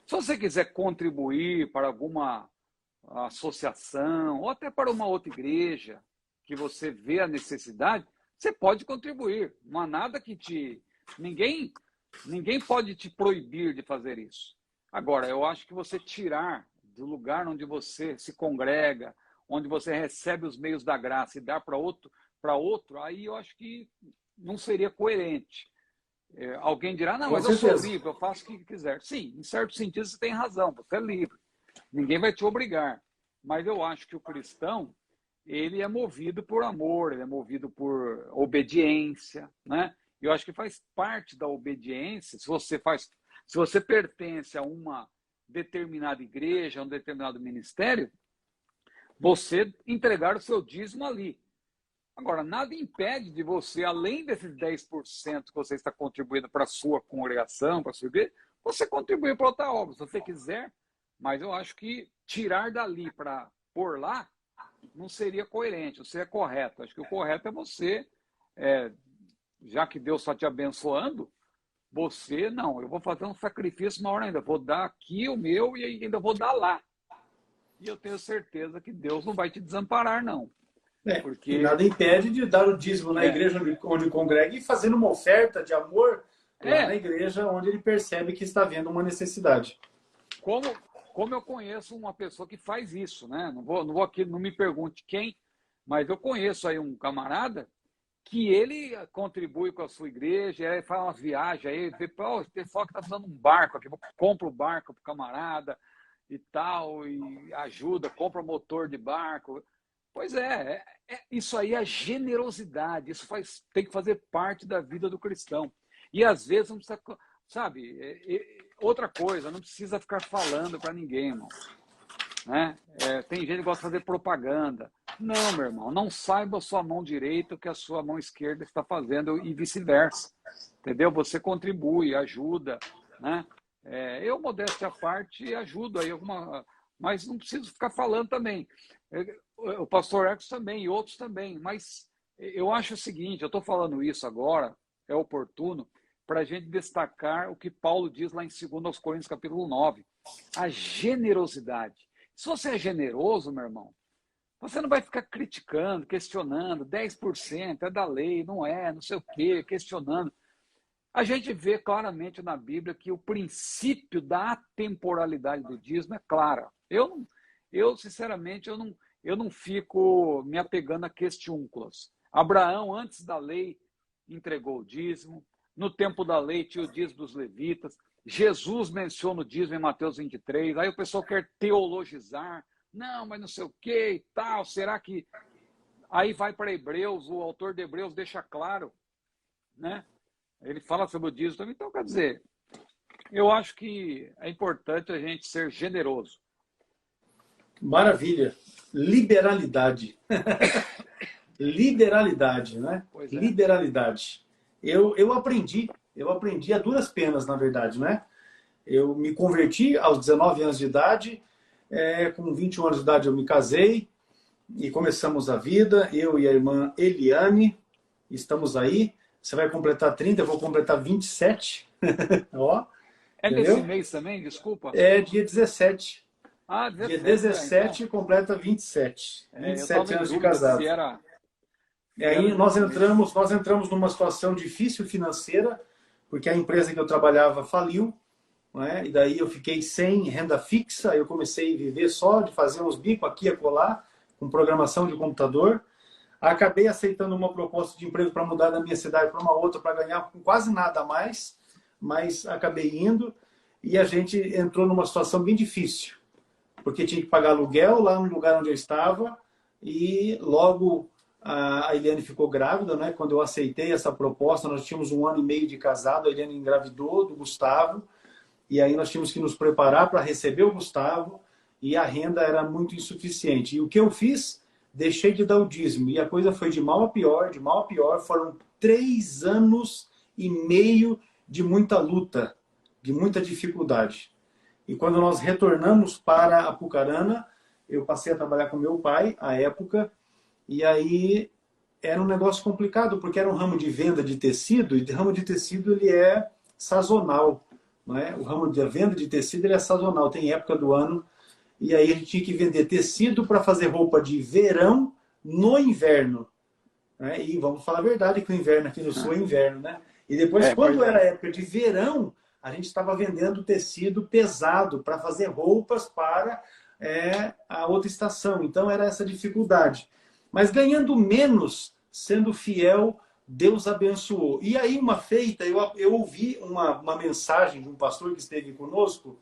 Se você quiser contribuir para alguma associação ou até para uma outra igreja que você vê a necessidade, você pode contribuir. Não há nada que ninguém pode te proibir de fazer isso. Agora, eu acho que você tirar do lugar onde você se congrega, onde você recebe os meios da graça e dar para outro, aí eu acho que não seria coerente. Alguém dirá, não, mas eu sou livre, eu faço o que quiser. Sim, em certo sentido você tem razão, você é livre. Ninguém vai te obrigar. Mas eu acho que o cristão, ele é movido por amor, ele é movido por obediência, né? Eu acho que faz parte da obediência, se você pertence a uma determinada igreja, a um determinado ministério, você entregar o seu dízimo ali. Agora, nada impede de você, além desses 10% que você está contribuindo para a sua congregação, para a sua igreja, você contribuir para outra obra, se você quiser. Mas eu acho que tirar dali para pôr lá não seria coerente, não seria correto. Acho que o correto é você, já que Deus está te abençoando, eu vou fazer um sacrifício maior ainda, vou dar aqui o meu e ainda vou dar lá. E eu tenho certeza que Deus não vai te desamparar, não. Porque... E nada impede de dar o dízimo na igreja onde congrega e fazendo uma oferta de amor lá na igreja onde ele percebe que está havendo uma necessidade. Como eu conheço uma pessoa que faz isso, né? Não vou aqui, não me pergunte quem, mas eu conheço aí um camarada que ele contribui com a sua igreja, aí faz umas viagens, aí vê, o pessoal que está precisando de um barco aqui, compra o barco para o camarada e tal, e ajuda, compra motor de barco. Pois isso aí é generosidade, isso tem que fazer parte da vida do cristão. E às vezes não precisa, sabe, outra coisa, não precisa ficar falando para ninguém, irmão. Né? Tem gente que gosta de fazer propaganda. Não, meu irmão, não saiba a sua mão direita o que a sua mão esquerda está fazendo e vice-versa. Entendeu? Você contribui, ajuda, né? Eu, modéstia à parte, ajudo aí mas não preciso ficar falando também. O pastor Ex também, e outros também. Mas eu acho o seguinte, eu estou falando isso agora, é oportuno, para a gente destacar o que Paulo diz lá em 2 Coríntios, capítulo 9. A generosidade. Se você é generoso, meu irmão, você não vai ficar criticando, questionando, 10% é da lei, não sei o quê, questionando. A gente vê claramente na Bíblia que o princípio da atemporalidade do dízimo é clara. Eu sinceramente, eu não fico me apegando a questiúnculas. Abraão, antes da lei, entregou o dízimo. No tempo da lei, tinha o dízimo dos levitas. Jesus menciona o dízimo em Mateus 23. Aí o pessoal quer teologizar. Não, mas não sei o que e tal. Será que... Aí vai para Hebreus, o autor de Hebreus deixa claro, né? Ele fala sobre o dízimo também. Então, quer dizer, eu acho que é importante a gente ser generoso. Maravilha. Liberalidade. Liberalidade, né? Pois é. Liberalidade. Eu aprendi a duras penas, na verdade, né? Eu me converti aos 19 anos de idade, com 21 anos de idade eu me casei e começamos a vida, eu e a irmã Eliane, estamos aí. Você vai completar 30, eu vou completar 27. Ó, entendeu? Nesse mês também, desculpa? É dia 17. Ah, Dia 17, então. 17 completa 27. Eu 27 estava em anos de dúvida casado. se E era aí nesse mês. nós entramos numa situação difícil financeira, porque a empresa que eu trabalhava faliu, não é? E daí eu fiquei sem renda fixa, eu comecei a viver só de fazer uns bicos aqui e acolá, com programação de computador. Acabei aceitando uma proposta de emprego para mudar da minha cidade para uma outra, para ganhar quase nada a mais, mas acabei indo e a gente entrou numa situação bem difícil, porque tinha que pagar aluguel lá no lugar onde eu estava e logo a Eliane ficou grávida, né? Quando eu aceitei essa proposta, nós tínhamos 1 ano e meio de casado, a Eliane engravidou do Gustavo e aí nós tínhamos que nos preparar para receber o Gustavo e a renda era muito insuficiente. E o que eu fiz? Deixei de dar o dízimo. E a coisa foi de mal a pior, de mal a pior. Foram 3 anos e meio de muita luta, de muita dificuldade. E quando nós retornamos para Apucarana, eu passei a trabalhar com meu pai, à época, e aí era um negócio complicado, porque era um ramo de venda de tecido, e o ramo de tecido ele é sazonal. Não é? O ramo de venda de tecido ele é sazonal, tem época do ano. E aí a gente tinha que vender tecido para fazer roupa de verão no inverno. Né? E vamos falar a verdade que o inverno aqui no sul é inverno, né? E depois, Pois quando é. era época de verão, a gente estava vendendo tecido pesado para fazer roupas para a outra estação. Então era essa dificuldade. Mas ganhando menos, sendo fiel, Deus abençoou. E aí uma feita, eu ouvi uma mensagem de um pastor que esteve conosco,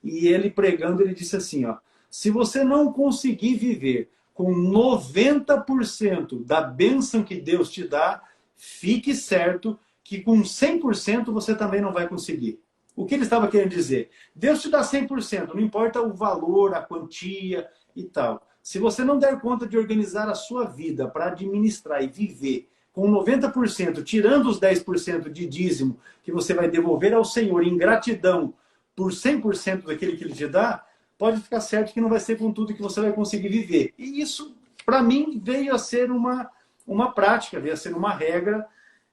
e ele pregando, ele disse assim, ó, se você não conseguir viver com 90% da bênção que Deus te dá, fique certo que com 100% você também não vai conseguir. O que ele estava querendo dizer? Deus te dá 100%, não importa o valor, a quantia e tal. Se você não der conta de organizar a sua vida para administrar e viver com 90%, tirando os 10% de dízimo que você vai devolver ao Senhor em gratidão por 100% daquele que ele te dá, pode ficar certo que não vai ser com tudo que você vai conseguir viver. E isso, para mim, veio a ser uma prática, veio a ser uma regra.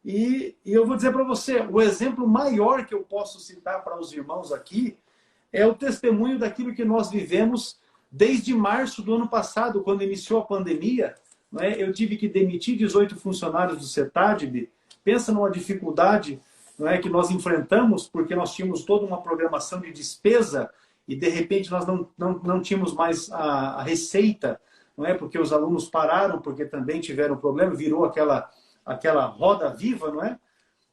E eu vou dizer para você, o exemplo maior que eu posso citar para os irmãos aqui é o testemunho daquilo que nós vivemos desde março do ano passado, quando iniciou a pandemia. Não é? Eu tive que demitir 18 funcionários do CETADB. Pensa numa dificuldade, não é, que nós enfrentamos, porque nós tínhamos toda uma programação de despesa e, de repente, nós não tínhamos mais a receita, não é? Porque os alunos pararam, porque também tiveram problema, virou aquela roda viva, não é?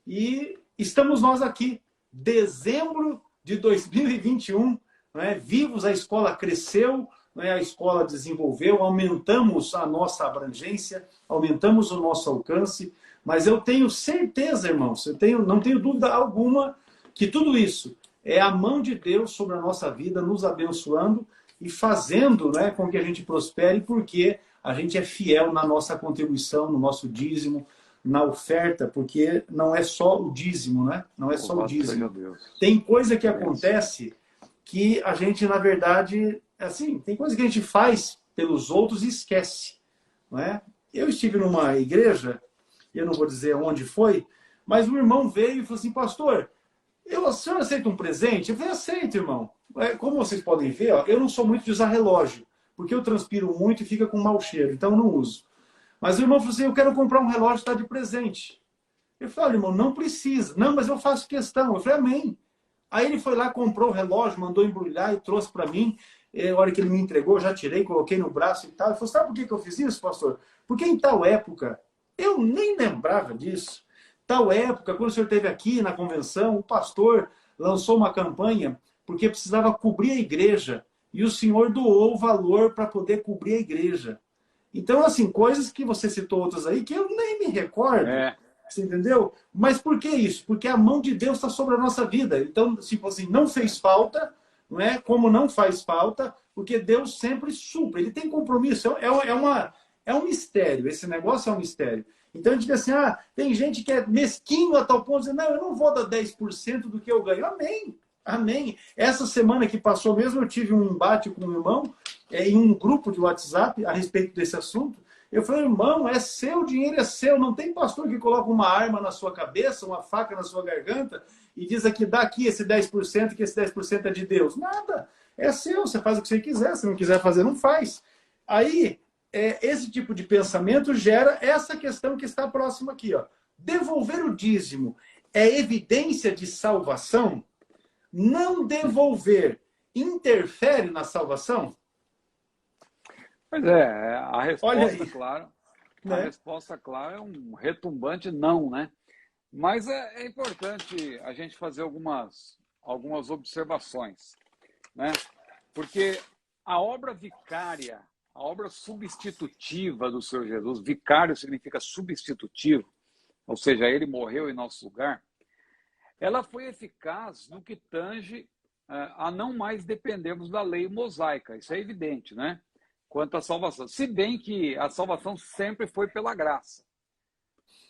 E estamos nós aqui, dezembro de 2021, não é? Vivos, a escola cresceu, não é? A escola desenvolveu, aumentamos a nossa abrangência, aumentamos o nosso alcance, mas eu tenho certeza, irmãos, não tenho dúvida alguma que tudo isso é a mão de Deus sobre a nossa vida, nos abençoando e fazendo, né, com que a gente prospere, porque a gente é fiel na nossa contribuição, no nosso dízimo, na oferta, porque não é só o dízimo, né? Não é só o dízimo. Tem coisa que acontece que a gente, na verdade, assim, tem coisa que a gente faz pelos outros e esquece, não é? Eu estive numa igreja, eu não vou dizer onde foi, mas um irmão veio e falou assim, pastor, o senhor aceita um presente? Eu falei, aceito, irmão. Como vocês podem ver, ó, eu não sou muito de usar relógio, porque eu transpiro muito e fica com mau cheiro, então eu não uso. Mas o irmão falou assim, eu quero comprar um relógio, está de presente. Eu falei, olha, irmão, não precisa. Não, mas eu faço questão. Eu falei, amém. Aí ele foi lá, comprou o relógio, mandou embrulhar e trouxe para mim. A hora que ele me entregou, já tirei, coloquei no braço e tal. Ele falou, sabe por que eu fiz isso, pastor? Porque em tal época, eu nem lembrava disso. Tal época, quando o senhor esteve aqui na convenção, o pastor lançou uma campanha porque precisava cobrir a igreja. E o senhor doou o valor para poder cobrir a igreja. Então, assim, coisas que você citou outras aí que eu nem me recordo. Você entendeu? Mas por que isso? Porque a mão de Deus está sobre a nossa vida. Então, tipo assim, não fez falta, não é? Como não faz falta, porque Deus sempre supre. Ele tem compromisso. É um mistério. Esse negócio é um mistério. Então a gente diz assim, tem gente que é mesquinho a tal ponto, de dizer, não, eu não vou dar 10% do que eu ganho. Amém. Amém. Essa semana que passou mesmo, eu tive um embate com um irmão em um grupo de WhatsApp a respeito desse assunto. Eu falei, irmão, é seu, o dinheiro é seu. Não tem pastor que coloca uma arma na sua cabeça, uma faca na sua garganta e diz aqui, dá aqui esse 10%, que esse 10% é de Deus. Nada. É seu, você faz o que você quiser, se não quiser fazer, não faz. Aí, esse tipo de pensamento gera essa questão que está próxima aqui, ó. Devolver o dízimo é evidência de salvação? Não devolver interfere na salvação? Pois é, a Olha resposta, aí, claro, a né? resposta, claro, é um retumbante não, né? Mas é importante a gente fazer algumas observações, né? Porque a obra vicária, a obra substitutiva do Senhor Jesus, vicário significa substitutivo, ou seja, ele morreu em nosso lugar, ela foi eficaz no que tange a não mais dependermos da lei mosaica, isso é evidente, né? Quanto à salvação. Se bem que a salvação sempre foi pela graça.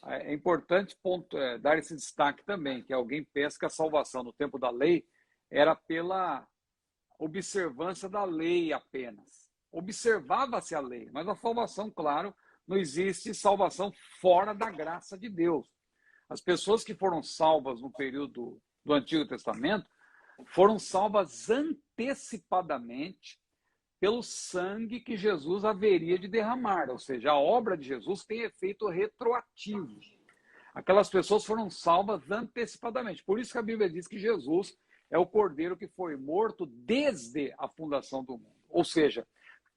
É importante dar esse destaque também, que alguém pensa que a salvação no tempo da lei era pela observância da lei apenas. Observava-se a lei, mas a salvação, claro, não existe salvação fora da graça de Deus. As pessoas que foram salvas no período do Antigo Testamento foram salvas antecipadamente pelo sangue que Jesus haveria de derramar, ou seja, a obra de Jesus tem efeito retroativo. Aquelas pessoas foram salvas antecipadamente. Por isso que a Bíblia diz que Jesus é o cordeiro que foi morto desde a fundação do mundo. Ou seja,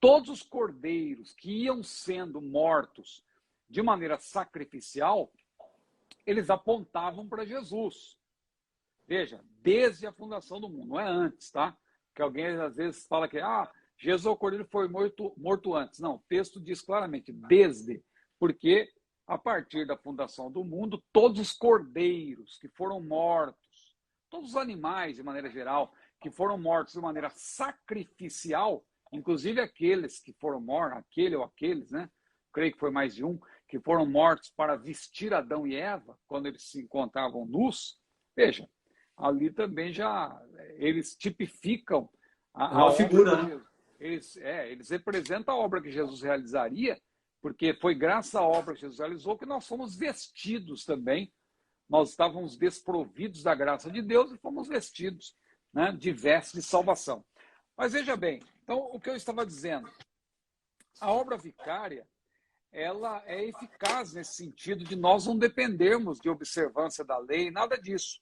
todos os cordeiros que iam sendo mortos de maneira sacrificial, eles apontavam para Jesus. Veja, desde a fundação do mundo, não é antes, tá? Que alguém às vezes fala que Jesus é o cordeiro que foi morto antes. Não, o texto diz claramente, desde, porque a partir da fundação do mundo, todos os cordeiros que foram mortos, todos os animais, de maneira geral, que foram mortos de maneira sacrificial, inclusive aqueles que foram mortos, aquele ou aqueles, né? Creio que foi mais de um, que foram mortos para vestir Adão e Eva, quando eles se encontravam nus. Veja, ali também já eles tipificam a Uma obra figura, de né? Jesus. Eles representam a obra que Jesus realizaria, porque foi graças à obra que Jesus realizou que nós fomos vestidos também. Nós estávamos desprovidos da graça de Deus e fomos vestidos, né, de vestes de salvação. Mas veja bem, então o que eu estava dizendo, a obra vicária, ela é eficaz nesse sentido de nós não dependermos de observância da lei, nada disso,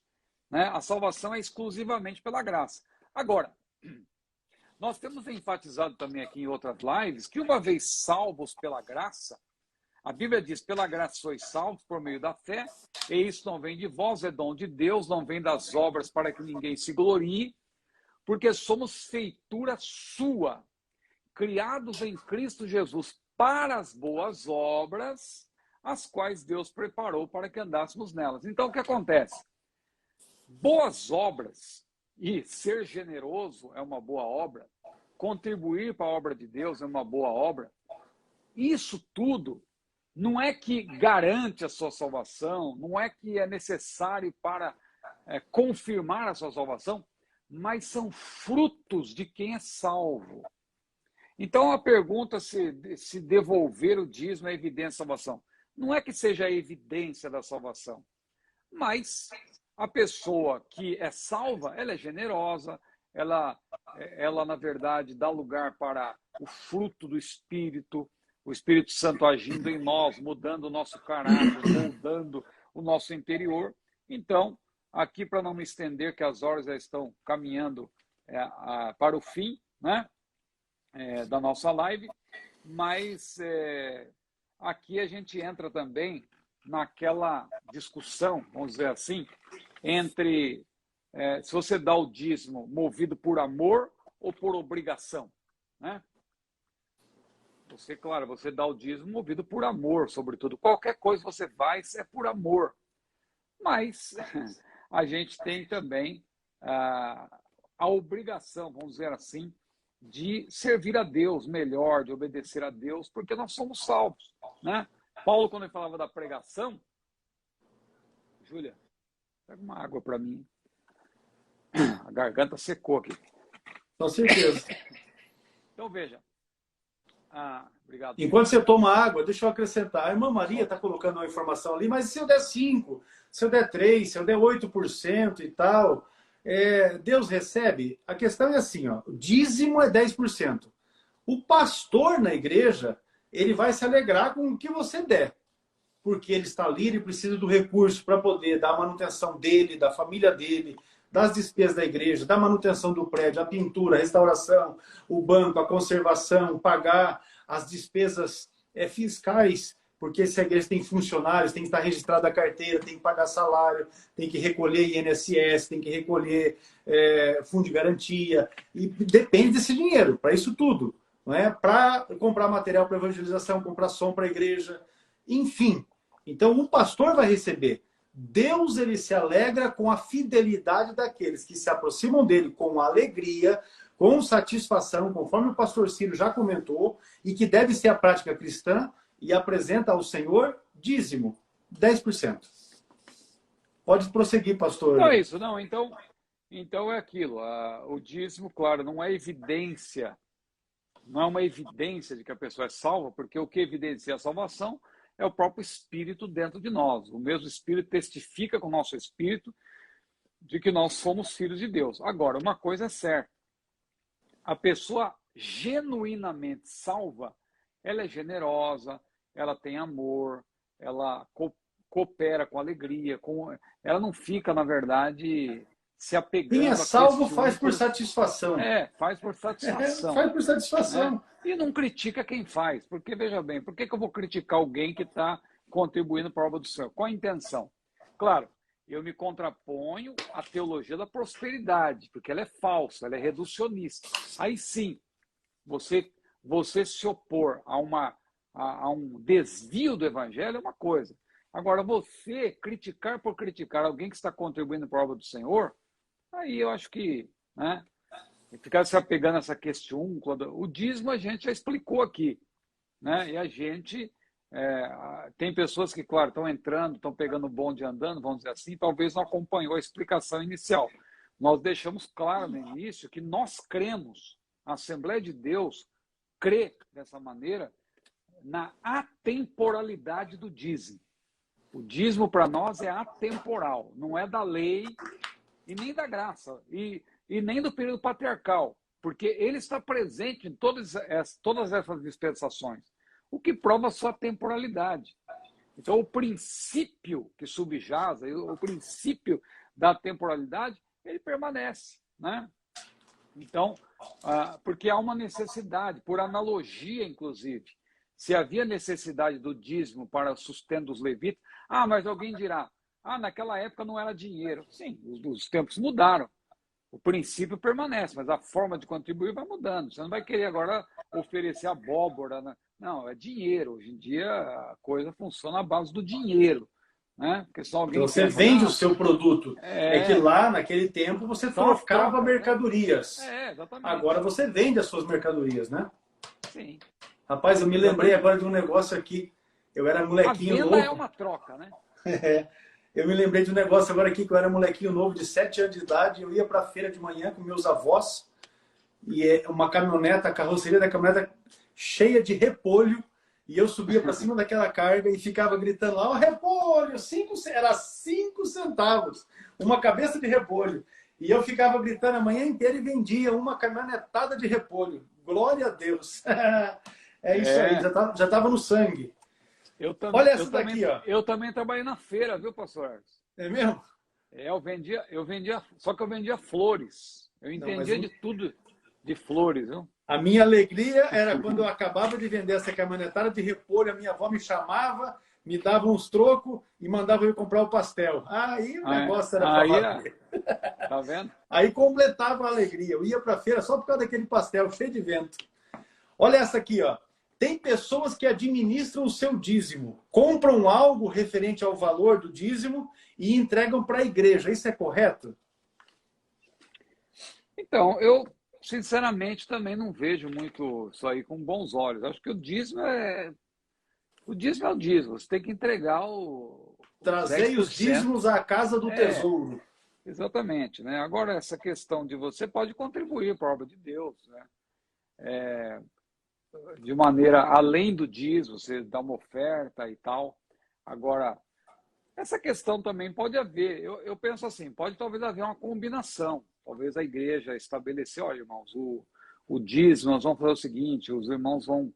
né? A salvação é exclusivamente pela graça. Agora, nós temos enfatizado também aqui em outras lives que uma vez salvos pela graça, a Bíblia diz, pela graça sois salvos por meio da fé, e isso não vem de vós, é dom de Deus, não vem das obras para que ninguém se glorie, porque somos feitura sua, criados em Cristo Jesus para as boas obras, as quais Deus preparou para que andássemos nelas. Então, o que acontece? Boas obras, e ser generoso é uma boa obra, contribuir para a obra de Deus é uma boa obra, isso tudo não é que garante a sua salvação, não é que é necessário para confirmar a sua salvação, mas são frutos de quem é salvo. Então, a pergunta se devolver o dízimo é evidência da salvação. Não é que seja a evidência da salvação, mas a pessoa que é salva, ela é generosa, ela na verdade, dá lugar para o fruto do Espírito, o Espírito Santo agindo em nós, mudando o nosso caráter, moldando o nosso interior. Então, aqui para não me estender, que as horas já estão caminhando para o fim, né? Da nossa live, mas aqui a gente entra também naquela discussão, vamos dizer assim, entre se você dá o dízimo movido por amor ou por obrigação, né? Claro, você dá o dízimo movido por amor, sobretudo. Qualquer coisa que você faz é por amor. Mas a gente tem também a obrigação, vamos dizer assim, de servir a Deus melhor, de obedecer a Deus, porque nós somos salvos, né? Paulo, quando ele falava da pregação, Júlia, pega uma água para mim. A garganta secou aqui. Com certeza. Então, veja. Obrigado. Enquanto você toma água, deixa eu acrescentar. A irmã Maria está colocando uma informação ali, mas se eu der 5, se eu der 3, se eu der 8% e tal, Deus recebe? A questão é assim, ó, o dízimo é 10%. O pastor na igreja, ele vai se alegrar com o que você der, porque ele está livre e precisa do recurso para poder dar a manutenção dele, da família dele, das despesas da igreja, da manutenção do prédio, a pintura, a restauração, o banco, a conservação, pagar as despesas fiscais, porque se a igreja tem funcionários, tem que estar registrada a carteira, tem que pagar salário, tem que recolher INSS, tem que recolher fundo de garantia, e depende desse dinheiro para isso tudo, não é? Para comprar material para evangelização, comprar som para a igreja, enfim. Então, o pastor vai receber. Deus, ele se alegra com a fidelidade daqueles que se aproximam dele com alegria, com satisfação, conforme o pastor Ciro já comentou, e que deve ser a prática cristã, e apresenta ao Senhor dízimo, 10%. Pode prosseguir, pastor. Não é isso, não. Então é aquilo. O dízimo, claro, não é evidência. Não é uma evidência de que a pessoa é salva, porque o que evidencia a salvação é o próprio Espírito dentro de nós. O mesmo Espírito testifica com o nosso Espírito de que nós somos filhos de Deus. Agora, uma coisa é certa. A pessoa genuinamente salva, ela é generosa, ela tem amor, ela coopera com alegria, ela não fica, na verdade, se apegando. Quem é salvo faz por satisfação. Faz por satisfação. Faz por satisfação. E não critica quem faz, porque, veja bem, por que eu vou criticar alguém que está contribuindo para a obra do Senhor? Qual a intenção? Claro, eu me contraponho à teologia da prosperidade, porque ela é falsa, ela é reducionista. Aí sim, você se opor a um desvio do evangelho é uma coisa. Agora, você criticar por criticar alguém que está contribuindo para a obra do Senhor, aí eu acho que, né, ficar se apegando a essa questiúncula, o dízimo a gente já explicou aqui, né? E a gente tem pessoas que, claro, estão entrando, estão pegando o bonde andando, vamos dizer assim, talvez não acompanhou a explicação inicial. Nós deixamos claro no início que nós cremos, a Assembleia de Deus crê dessa maneira na atemporalidade do dízimo. O dízimo para nós é atemporal, não é da lei e nem da graça, e nem do período patriarcal, porque ele está presente em todas essas dispensações, o que prova a sua temporalidade. Então, o princípio que subjaz, o princípio da temporalidade, ele permanece, né? Então, porque há uma necessidade, por analogia, inclusive, se havia necessidade do dízimo para o sustento dos levitas, mas alguém dirá, naquela época não era dinheiro. Sim, os tempos mudaram. O princípio permanece, mas a forma de contribuir vai mudando. Você não vai querer agora oferecer abóbora, né? Não, é dinheiro. Hoje em dia a coisa funciona à base do dinheiro, né? Porque só alguém então, você vende o seu produto. É que lá, naquele tempo, você trocava mercadorias. Exatamente. Agora você vende as suas mercadorias, né? Sim. Rapaz, eu me lembrei agora de um negócio aqui. Eu era molequinho novo. A venda é uma troca, né? Eu me lembrei de um negócio agora aqui, que eu era molequinho novo de 7 anos de idade. Eu ia para a feira de manhã com meus avós. E uma caminhoneta, a carroceria da caminhoneta cheia de repolho. E eu subia para cima daquela carga e ficava gritando lá, repolho, era 5 centavos. Uma cabeça de repolho. E eu ficava gritando a manhã inteira e vendia uma caminhonetada de repolho. Glória a Deus. É isso aí, já estava no sangue. Olha essa daqui, ó. Eu também trabalhei na feira, viu, pastor? É mesmo? Eu vendia, só que eu vendia flores. Eu entendia de tudo de flores, viu? A minha alegria era quando eu acabava de vender essa caminhonetada de repolho, a minha avó me chamava, me dava uns trocos e mandava eu comprar o pastel. Aí o negócio era pra valer. Tá vendo? Aí completava a alegria. Eu ia pra feira só por causa daquele pastel cheio de vento. Olha essa aqui, ó. Tem pessoas que administram o seu dízimo, compram algo referente ao valor do dízimo e entregam para a igreja. Isso é correto? Então, eu sinceramente também não vejo muito isso aí com bons olhos. Acho que o dízimo é o dízimo. Você tem que entregar Trazei os dízimos à casa do tesouro. Exatamente, né? Agora, essa questão de você pode contribuir para a obra de Deus, né? De maneira além do dízimo, você dá uma oferta e tal. Agora, Essa questão também pode haver. Eu penso assim, pode talvez haver uma combinação. Talvez a igreja estabelecer, olha, irmãos, o dízimo, nós vamos fazer o seguinte, os irmãos vão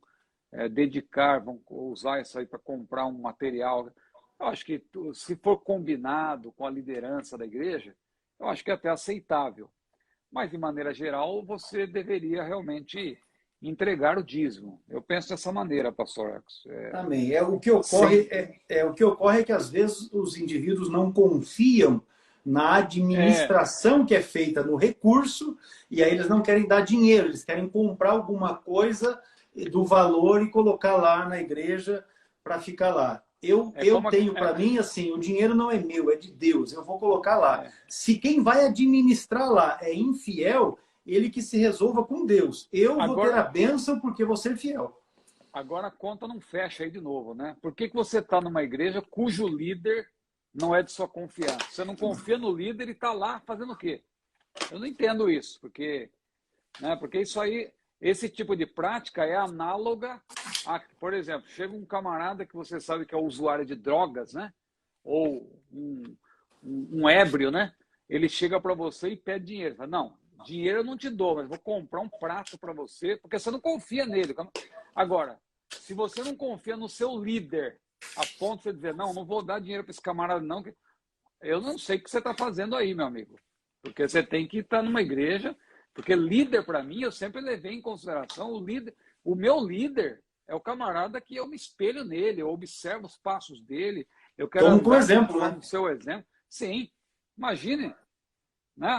dedicar, vão usar isso aí para comprar um material. Eu acho que se for combinado com a liderança da igreja, eu acho que é até aceitável. Mas, de maneira geral, você deveria realmente entregar o dízimo. Eu penso dessa maneira, pastor Marcos. Amém. O que ocorre é que às vezes os indivíduos não confiam na É, administração que é feita no recurso e aí eles não querem dar dinheiro, eles querem comprar alguma coisa do valor e colocar lá na igreja para ficar lá. é Eu como... tenho para mim assim, o dinheiro não é meu, é de Deus. Eu vou colocar lá. Se quem vai administrar lá é infiel, ele que se resolva com Deus. Eu vou ter a Agora, bênção porque vou ser fiel. agora a conta não fecha aí de novo, né? Por que você está numa igreja cujo líder não é de sua confiança? Você não confia no líder e está lá fazendo o quê? Eu não entendo isso, porque isso aí, esse tipo de prática é análoga a, por exemplo, chega um camarada que você sabe que é usuário de drogas, né? Ou um ébrio, né? Ele chega para você e pede dinheiro. Fala, não, dinheiro eu não te dou, mas vou comprar um prato para você, porque você não confia nele. Agora, se você não confia no seu líder, a ponto de você dizer, não, não vou dar dinheiro para esse camarada, não, eu não sei o que você está fazendo aí, meu amigo. Porque você tem que estar numa igreja, porque líder, para mim, eu sempre levei em consideração o líder. O meu líder é o camarada que eu me espelho nele, eu observo os passos dele, eu quero Tomo como andar exemplo, conforme né? o seu exemplo. Sim, imagine, né?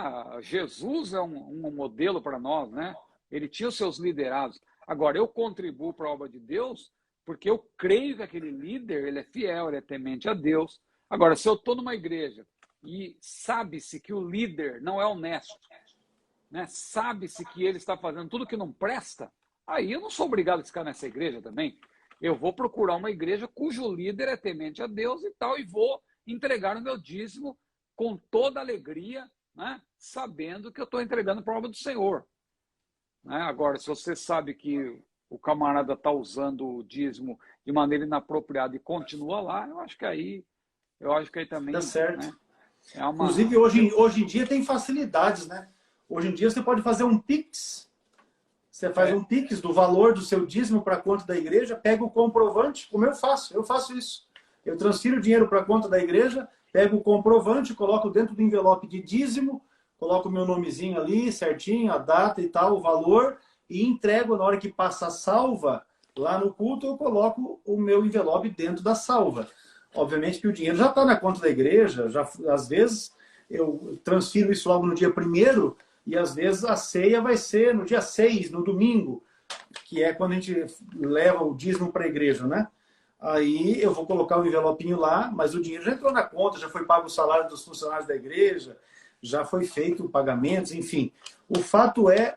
Jesus é um modelo para nós, né? Ele tinha os seus liderados. Agora, eu contribuo para a obra de Deus porque eu creio que aquele líder, ele é fiel, ele é temente a Deus. Agora, se eu estou numa igreja e sabe-se que o líder não é honesto, né? Sabe-se que ele está fazendo tudo que não presta, aí eu não sou obrigado a ficar nessa igreja também. Eu vou procurar uma igreja cujo líder é temente a Deus e tal, e vou entregar o meu dízimo com toda alegria, né? Sabendo que eu estou entregando para a obra do Senhor. Né? Agora, se você sabe que o camarada está usando o dízimo de maneira inapropriada e continua lá, eu acho que aí Tá também, certo. né? É uma. Inclusive, hoje em dia tem facilidades, né? Hoje em dia você pode fazer um Pix. Você faz É, um Pix do valor do seu dízimo para a conta da igreja, pega o comprovante, como eu faço isso. Eu transfiro o dinheiro para a conta da igreja, pego o comprovante, coloco dentro do envelope de dízimo, coloco o meu nomezinho ali, certinho, a data e tal, o valor, e entrego na hora que passa a salva, lá no culto, eu coloco o meu envelope dentro da salva. Obviamente que o dinheiro já está na conta da igreja, já, às vezes eu transfiro isso logo no dia primeiro, e às vezes a ceia vai ser no dia 6, no domingo, que é quando a gente leva o dízimo para a igreja, né? Aí eu vou colocar o envelopinho lá, mas o dinheiro já entrou na conta, já foi pago o salário dos funcionários da igreja, já foi feito pagamentos, enfim. O fato é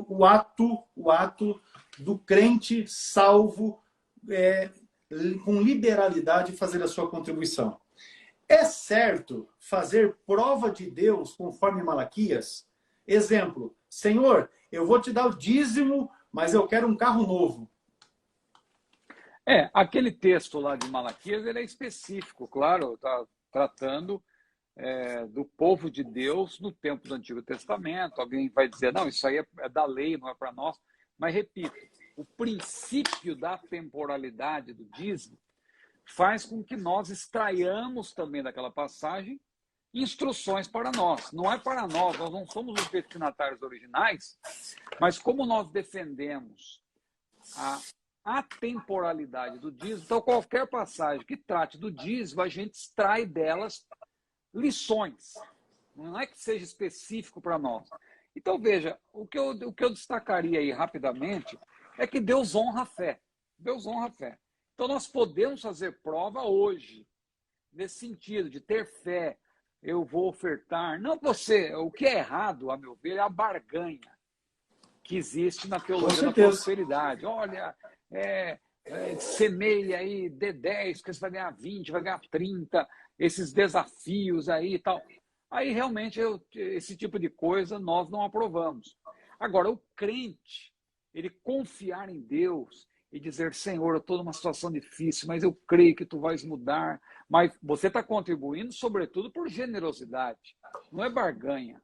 o ato do crente salvo é, com liberalidade fazer a sua contribuição. É certo fazer prova de Deus conforme Malaquias? Exemplo, Senhor, eu vou te dar o dízimo, mas eu quero um carro novo. aquele texto lá de Malaquias, ele é específico, claro, está tratando do povo de Deus no tempo do Antigo Testamento. Alguém vai dizer, não, isso aí é da lei, não é para nós. Mas, repito, o princípio da temporalidade do dízimo faz com que nós extraiamos também daquela passagem instruções para nós. Não é para nós não somos os destinatários originais, mas como nós defendemos a atemporalidade do dízimo, então qualquer passagem que trate do dízimo, a gente extrai delas lições. Não é que seja específico para nós. Então, veja, o que eu destacaria aí rapidamente é que Deus honra a fé. Deus honra a fé. Então, nós podemos fazer prova hoje, nesse sentido, de ter fé. Eu vou ofertar. Não você. O que é errado, a meu ver, é a barganha que existe na Com teologia da certeza. prosperidade. Olha, semeia aí, dê 10, porque você vai ganhar 20, vai ganhar 30, esses desafios aí e tal. Aí realmente esse tipo de coisa nós não aprovamos. Agora, o crente, ele confiar em Deus, e dizer, Senhor, eu estou numa situação difícil, mas eu creio que tu vais mudar. Mas você está contribuindo, sobretudo, por generosidade, não é barganha.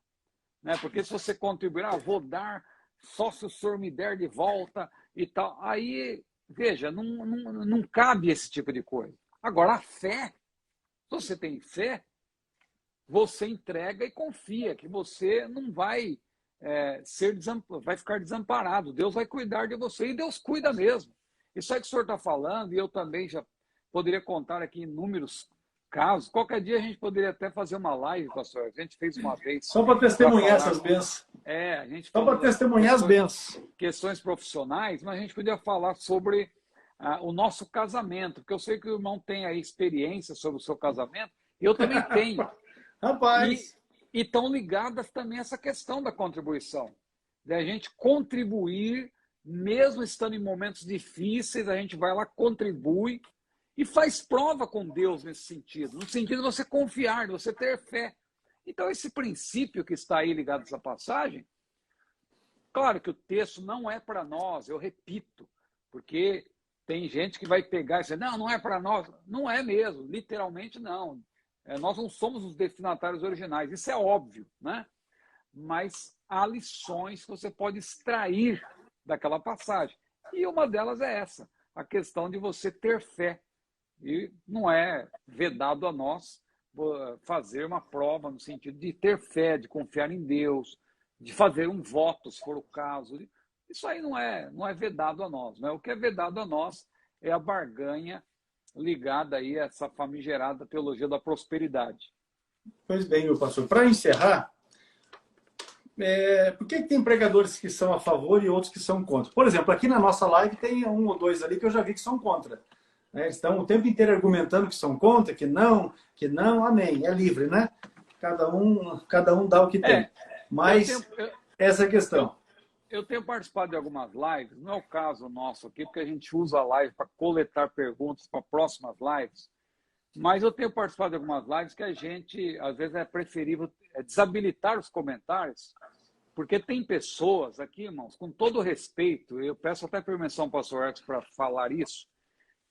Né? Porque se você contribuir, vou dar só se o senhor me der de volta e tal. Aí, veja, não cabe esse tipo de coisa. Agora, a fé, se você tem fé, você entrega e confia que você não vai vai ficar desamparado. Deus vai cuidar de você e Deus cuida mesmo. Isso aí que o senhor está falando, e eu também já poderia contar aqui inúmeros casos. Qualquer dia a gente poderia até fazer uma live, pastor. A gente fez uma vez. Só para testemunhar essas bênçãos. A gente só para testemunhar as bênçãos. Questões profissionais, mas a gente podia falar sobre o nosso casamento, porque eu sei que o irmão tem aí experiência sobre o seu casamento, e eu também tenho. Rapaz! E estão ligadas também a essa questão da contribuição. Da gente contribuir, mesmo estando em momentos difíceis, a gente vai lá, contribui e faz prova com Deus nesse sentido. No sentido de você confiar, de você ter fé. Então, esse princípio que está aí ligado a essa passagem, claro que o texto não é para nós, eu repito, porque tem gente que vai pegar e dizer, não é para nós. Não é mesmo, literalmente não. Nós não somos os destinatários originais, isso é óbvio, né? Mas há lições que você pode extrair daquela passagem. E uma delas é essa, a questão de você ter fé. E não é vedado a nós fazer uma prova no sentido de ter fé, de confiar em Deus, de fazer um voto, se for o caso. Isso aí não é vedado a nós. Né? O que é vedado a nós é a barganha ligada aí a essa famigerada teologia da prosperidade. Pois bem, meu pastor. Para encerrar, por que tem pregadores que são a favor e outros que são contra? Por exemplo, aqui na nossa live tem um ou dois ali que eu já vi que são contra. Eles estão o tempo inteiro argumentando que são contra, que não, amém. É livre, né? Cada um dá o que tem. Mas essa é a questão. Eu tenho participado de algumas lives, não é o caso nosso aqui, porque a gente usa a live para coletar perguntas para próximas lives, mas eu tenho participado de algumas lives que a gente, às vezes, é preferível desabilitar os comentários, porque tem pessoas aqui, irmãos, com todo respeito, eu peço até permissão ao pastor Edson para falar isso,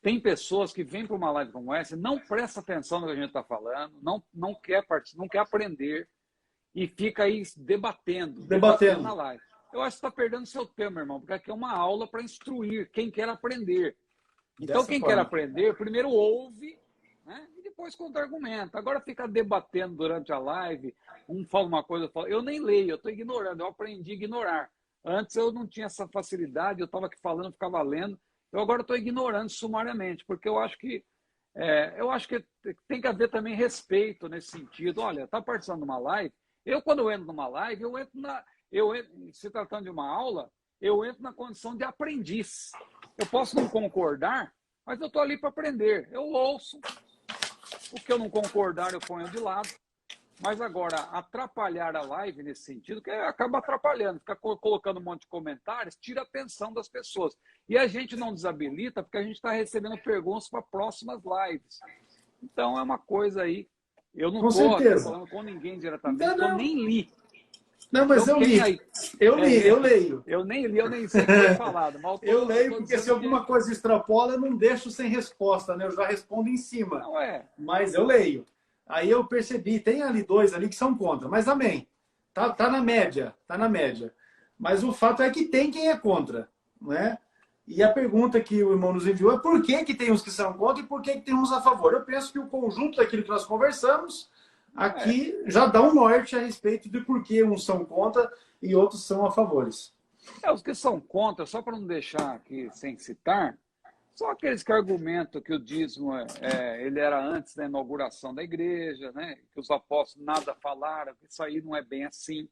tem pessoas que vêm para uma live como essa, não presta atenção no que a gente está falando, não quer participar, não quer aprender, e fica aí debatendo na live. Eu acho que está perdendo seu tempo, irmão, porque aqui é uma aula para instruir quem quer aprender. Então, quem quer aprender, primeiro ouve, né, e depois conta argumento. Agora fica debatendo durante a live, um fala uma coisa, eu nem leio, eu estou ignorando, eu aprendi a ignorar. Antes eu não tinha essa facilidade, eu estava aqui falando, ficava lendo, eu agora estou ignorando sumariamente, porque eu acho que tem que haver também respeito nesse sentido. Olha, está participando de uma live, quando eu entro numa live, se tratando de uma aula, eu entro na condição de aprendiz. Eu posso não concordar, mas eu estou ali para aprender. Eu ouço, o que eu não concordar eu ponho de lado. Mas agora, atrapalhar a live nesse sentido, que acaba atrapalhando, fica colocando um monte de comentários, tira a atenção das pessoas. E a gente não desabilita porque a gente está recebendo perguntas para próximas lives. Então, é uma coisa aí. Eu não estou falando com ninguém diretamente, eu nem li. Não, mas então, eu leio. Eu nem li, eu nem sei o que foi falado. Eu leio, porque se alguma coisa extrapola, eu não deixo sem resposta, né? Eu já respondo em cima. Não é. Mas eu leio. Aí eu percebi, tem ali dois ali que são contra, mas amém. Tá na média, tá na média. Mas o fato é que tem quem é contra, né? E a pergunta que o irmão nos enviou é por que tem uns que são contra e por que tem uns a favor? Eu penso que o conjunto daquilo que nós conversamos aqui já dá um norte a respeito de por que uns são contra e outros são a favores. Os que são contra, só para não deixar aqui sem citar, são aqueles que argumentam que o dízimo ele era antes da inauguração da igreja, né? Que os apóstolos nada falaram, que isso aí não é bem assim.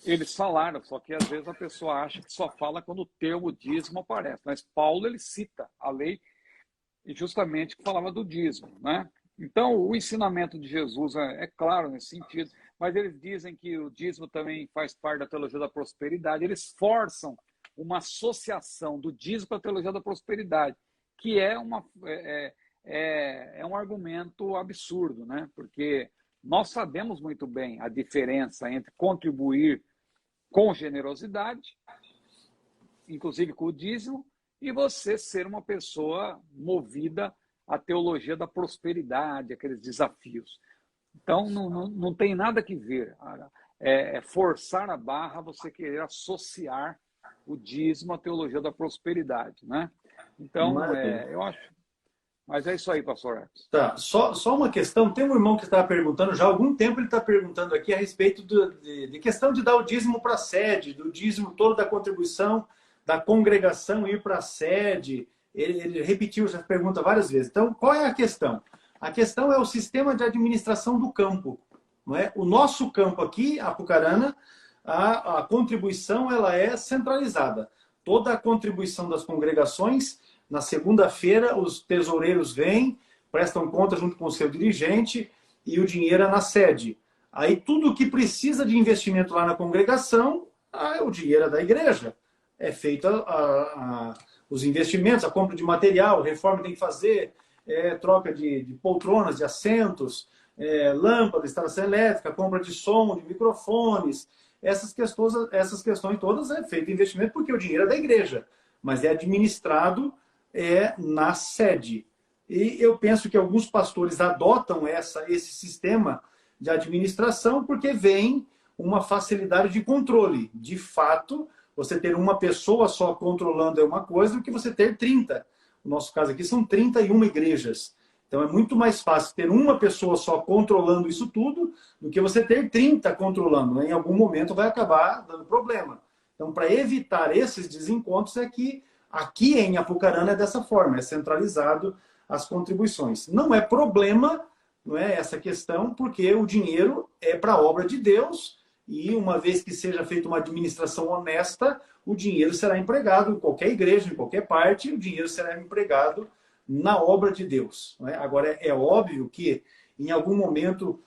Eles falaram, só que às vezes a pessoa acha que só fala quando o termo dízimo aparece. Mas Paulo, ele cita a lei justamente que falava do dízimo, né? Então, o ensinamento de Jesus é claro nesse sentido, mas eles dizem que o dízimo também faz parte da teologia da prosperidade. Eles forçam uma associação do dízimo com a teologia da prosperidade, que é um argumento absurdo, né? Porque nós sabemos muito bem a diferença entre contribuir com generosidade, inclusive com o dízimo, e você ser uma pessoa movida à teologia da prosperidade, aqueles desafios. Então, não tem nada que ver. É forçar a barra você querer associar o dízimo à teologia da prosperidade, né? Então, eu acho. Mas é isso aí, pastor Alex. Tá, só uma questão. Tem um irmão que está perguntando, já há algum tempo ele está perguntando aqui a respeito de questão de dar o dízimo para a sede, do dízimo todo da contribuição da congregação ir para a sede. Ele repetiu essa pergunta várias vezes. Então, qual é a questão? A questão é o sistema de administração do campo. Não é? O nosso campo aqui, Apucarana, a contribuição ela é centralizada. Toda a contribuição das congregações, na segunda-feira, os tesoureiros vêm, prestam conta junto com o seu dirigente e o dinheiro é na sede. Aí tudo o que precisa de investimento lá na congregação, o dinheiro é da igreja. É feito os investimentos, a compra de material, reforma tem que fazer, troca de poltronas, de assentos, lâmpada, instalação elétrica, compra de som, de microfones. Essas questões todas é feito investimento porque o dinheiro é da igreja, mas é administrado na sede. E eu penso que alguns pastores adotam esse sistema de administração porque vem uma facilidade de controle. De fato, você ter uma pessoa só controlando é uma coisa do que você ter 30. No nosso caso aqui são 31 igrejas. Então é muito mais fácil ter uma pessoa só controlando isso tudo do que você ter 30 controlando. Em algum momento vai acabar dando problema. Então, para evitar esses desencontros é que aqui em Apucarana é dessa forma, é centralizado as contribuições. Não é problema, não é essa questão, porque o dinheiro é para a obra de Deus e uma vez que seja feita uma administração honesta, o dinheiro será empregado em qualquer igreja, em qualquer parte, o dinheiro será empregado na obra de Deus. Não é? Agora, é óbvio que em algum momento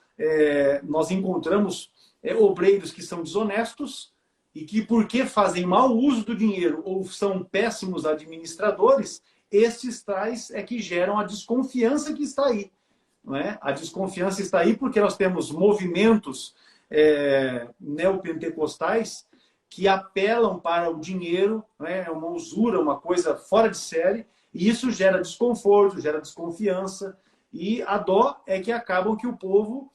nós encontramos obreiros que são desonestos, e que, porque fazem mau uso do dinheiro ou são péssimos administradores, estes tais é que geram a desconfiança que está aí. Não é? A desconfiança está aí porque nós temos movimentos neopentecostais que apelam para o dinheiro, é uma usura, uma coisa fora de série, e isso gera desconforto, gera desconfiança, e a dó é que acabam que o povo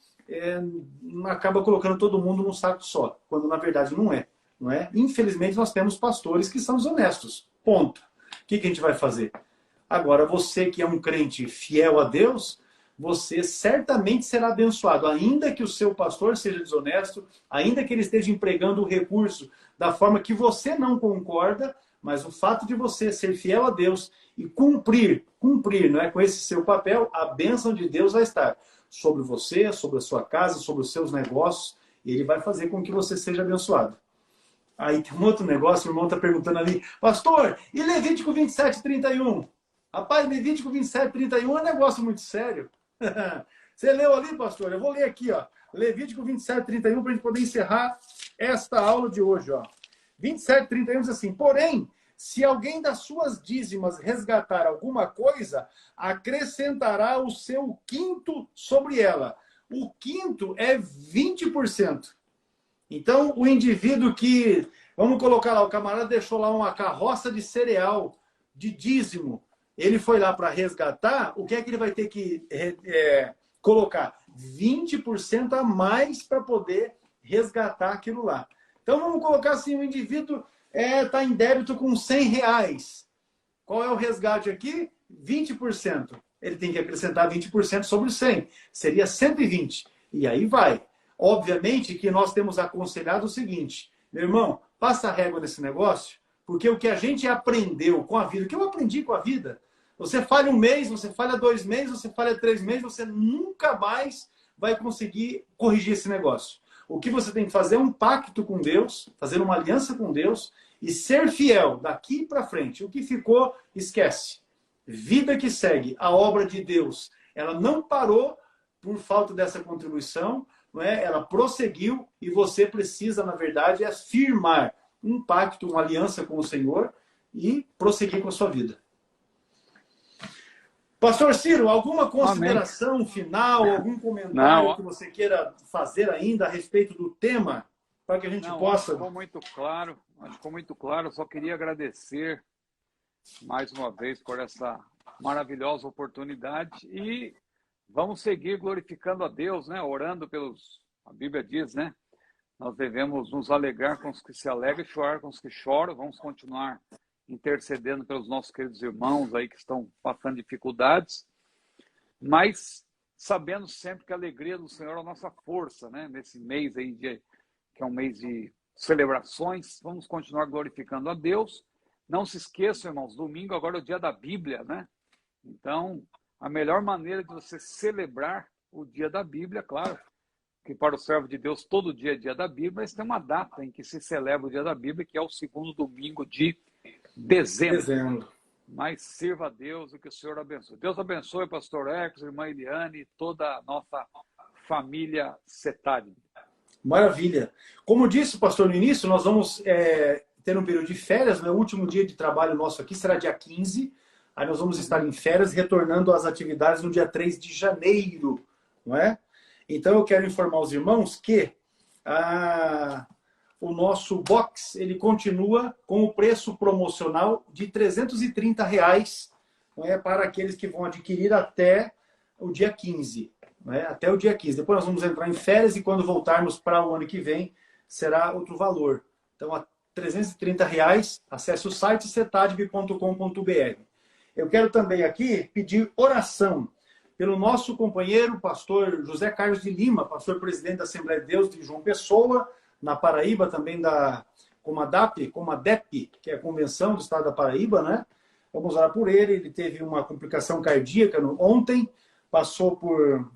acaba colocando todo mundo num saco só, quando na verdade não é. Não é? Infelizmente, nós temos pastores que são desonestos. Ponto. O que a gente vai fazer? Agora, você que é um crente fiel a Deus, você certamente será abençoado, ainda que o seu pastor seja desonesto, ainda que ele esteja empregando o recurso da forma que você não concorda, mas o fato de você ser fiel a Deus e cumprir, não é, com esse seu papel, a bênção de Deus vai estar sobre você, sobre a sua casa, sobre os seus negócios, e ele vai fazer com que você seja abençoado. Aí tem um outro negócio, o irmão está perguntando ali, pastor, e Levítico 27:31? Rapaz, Levítico 27:31 é um negócio muito sério. Você leu ali, pastor? Eu vou ler aqui, ó. Levítico 27:31 para a gente poder encerrar esta aula de hoje, ó. 27:31 diz assim, porém, se alguém das suas dízimas resgatar alguma coisa, acrescentará o seu quinto sobre ela. O quinto é 20%. Então, o indivíduo que, vamos colocar lá, o camarada deixou lá uma carroça de cereal, de dízimo, ele foi lá para resgatar, o que é que ele vai ter que colocar? 20% a mais para poder resgatar aquilo lá. Então, vamos colocar assim, o indivíduo está em débito com R$100. Qual é o resgate aqui? 20%. Ele tem que acrescentar 20% sobre os 100. Seria 120. E aí vai. Obviamente que nós temos aconselhado o seguinte, meu irmão, passa a régua nesse negócio, porque o que a gente aprendeu com a vida, o que eu aprendi com a vida, você falha um mês, você falha 2 meses, você falha 3 meses, você nunca mais vai conseguir corrigir esse negócio. O que você tem que fazer é um pacto com Deus, fazer uma aliança com Deus e ser fiel daqui para frente. O que ficou, esquece. Vida que segue, a obra de Deus, ela não parou por falta dessa contribuição, não é? Ela prosseguiu e você precisa, na verdade, firmar um pacto, uma aliança com o Senhor e prosseguir com a sua vida. Pastor Ciro, alguma consideração Amém. Final, algum comentário que você queira fazer ainda a respeito do tema, para que a gente possa... Ficou muito claro, só queria agradecer mais uma vez por essa maravilhosa oportunidade e vamos seguir glorificando a Deus, né? Orando pelos... A Bíblia diz, né? Nós devemos nos alegrar com os que se alegram e chorar com os que choram. Vamos continuar intercedendo pelos nossos queridos irmãos aí que estão passando dificuldades, mas sabendo sempre que a alegria do Senhor é a nossa força, né? Nesse mês aí, que é um mês de celebrações, vamos continuar glorificando a Deus. Não se esqueçam, irmãos, domingo agora é o dia da Bíblia, né? Então, a melhor maneira de você celebrar o dia da Bíblia, claro, que para o servo de Deus todo dia é dia da Bíblia, mas tem uma data em que se celebra o dia da Bíblia, que é o segundo domingo de dezembro. Mas sirva a Deus e que o Senhor abençoe. Deus abençoe, pastor Ecos, irmã Eliane e toda a nossa família Setari. Maravilha. Como disse o pastor no início, nós vamos ter um período de férias, né? O último dia de trabalho nosso aqui será dia 15. Aí nós vamos estar em férias, retornando às atividades no dia 3 de janeiro, não é? Então eu quero informar os irmãos que o nosso box ele continua com o preço promocional de R$ 330, não é, para aqueles que vão adquirir até o dia 15. Não é? Até o dia 15. Depois nós vamos entrar em férias e quando voltarmos para o ano que vem será outro valor. Então, a R$ 330, acesse o site setadb.com.br. Eu quero também aqui pedir oração pelo nosso companheiro, pastor José Carlos de Lima, pastor presidente da Assembleia de Deus de João Pessoa, na Paraíba, também da Comadep, que é a Convenção do Estado da Paraíba, né? Vamos orar por ele. Ele teve uma complicação cardíaca ontem, passou por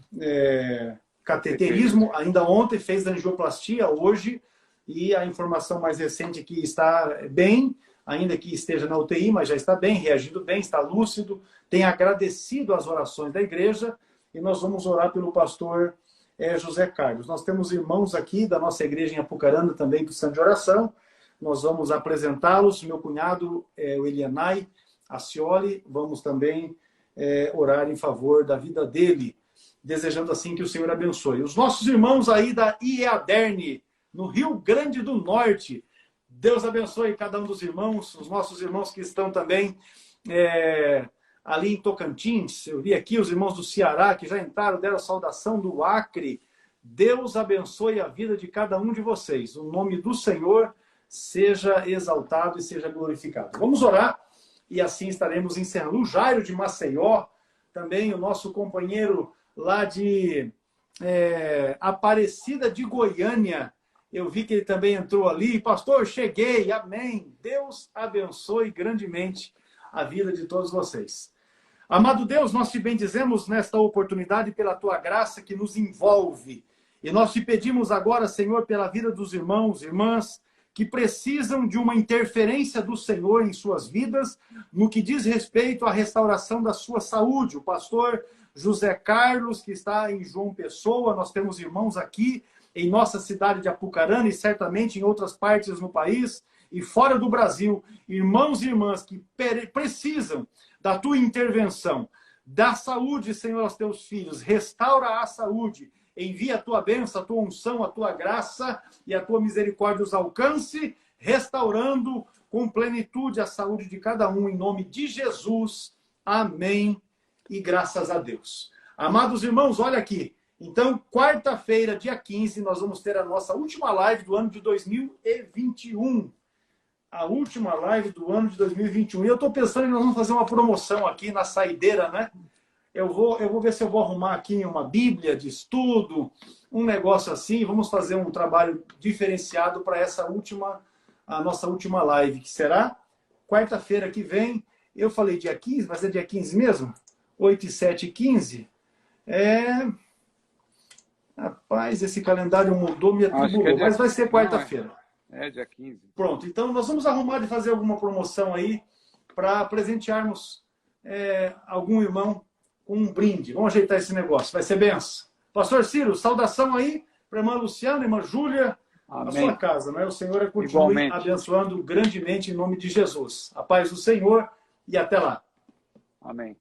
cateterismo ainda ontem, fez angioplastia hoje, e a informação mais recente é que está bem, ainda que esteja na UTI, mas já está bem, reagindo bem, está lúcido, tem agradecido as orações da igreja, e nós vamos orar pelo pastor José Carlos. Nós temos irmãos aqui da nossa igreja em Apucarana também precisando de oração, nós vamos apresentá-los, meu cunhado, o Elianai Acioli, vamos também orar em favor da vida dele, desejando assim que o Senhor abençoe. Os nossos irmãos aí da IEADERN, no Rio Grande do Norte, Deus abençoe cada um dos irmãos, os nossos irmãos que estão também ali em Tocantins. Eu vi aqui os irmãos do Ceará que já entraram, deram a saudação do Acre. Deus abençoe a vida de cada um de vocês. O nome do Senhor seja exaltado e seja glorificado. Vamos orar e assim estaremos encerrando. O Jairo de Maceió, também o nosso companheiro lá de Aparecida de Goiânia. Eu vi que ele também entrou ali. Pastor, cheguei. Amém. Deus abençoe grandemente a vida de todos vocês. Amado Deus, nós te bendizemos nesta oportunidade pela tua graça que nos envolve. E nós te pedimos agora, Senhor, pela vida dos irmãos, irmãs, que precisam de uma interferência do Senhor em suas vidas, no que diz respeito à restauração da sua saúde. O pastor José Carlos, que está em João Pessoa, nós temos irmãos aqui em nossa cidade de Apucarana e certamente em outras partes no país e fora do Brasil, irmãos e irmãs que precisam da tua intervenção, da saúde, Senhor, aos teus filhos, restaura a saúde, envia a tua bênção, a tua unção, a tua graça e a tua misericórdia os alcance, restaurando com plenitude a saúde de cada um, em nome de Jesus. Amém e graças a Deus. Amados irmãos, olha aqui. Então, quarta-feira, dia 15, nós vamos ter a nossa última live do ano de 2021. A última live do ano de 2021. E eu estou pensando em nós vamos fazer uma promoção aqui na saideira, né? Eu vou ver se eu vou arrumar aqui uma Bíblia de estudo, um negócio assim. Vamos fazer um trabalho diferenciado para a nossa última live, que será quarta-feira que vem. Eu falei dia 15, vai ser dia 15 mesmo? 8 e 7 e 15? Rapaz, esse calendário mudou, me atribulou, mas vai ser quarta-feira. Dia 15. Pronto, então nós vamos arrumar de fazer alguma promoção aí para presentearmos algum irmão com um brinde. Vamos ajeitar esse negócio, vai ser benção. Pastor Ciro, saudação aí para a irmã Luciana, irmã Júlia, a sua casa, né? O Senhor continue abençoando grandemente em nome de Jesus. A paz do Senhor e até lá. Amém.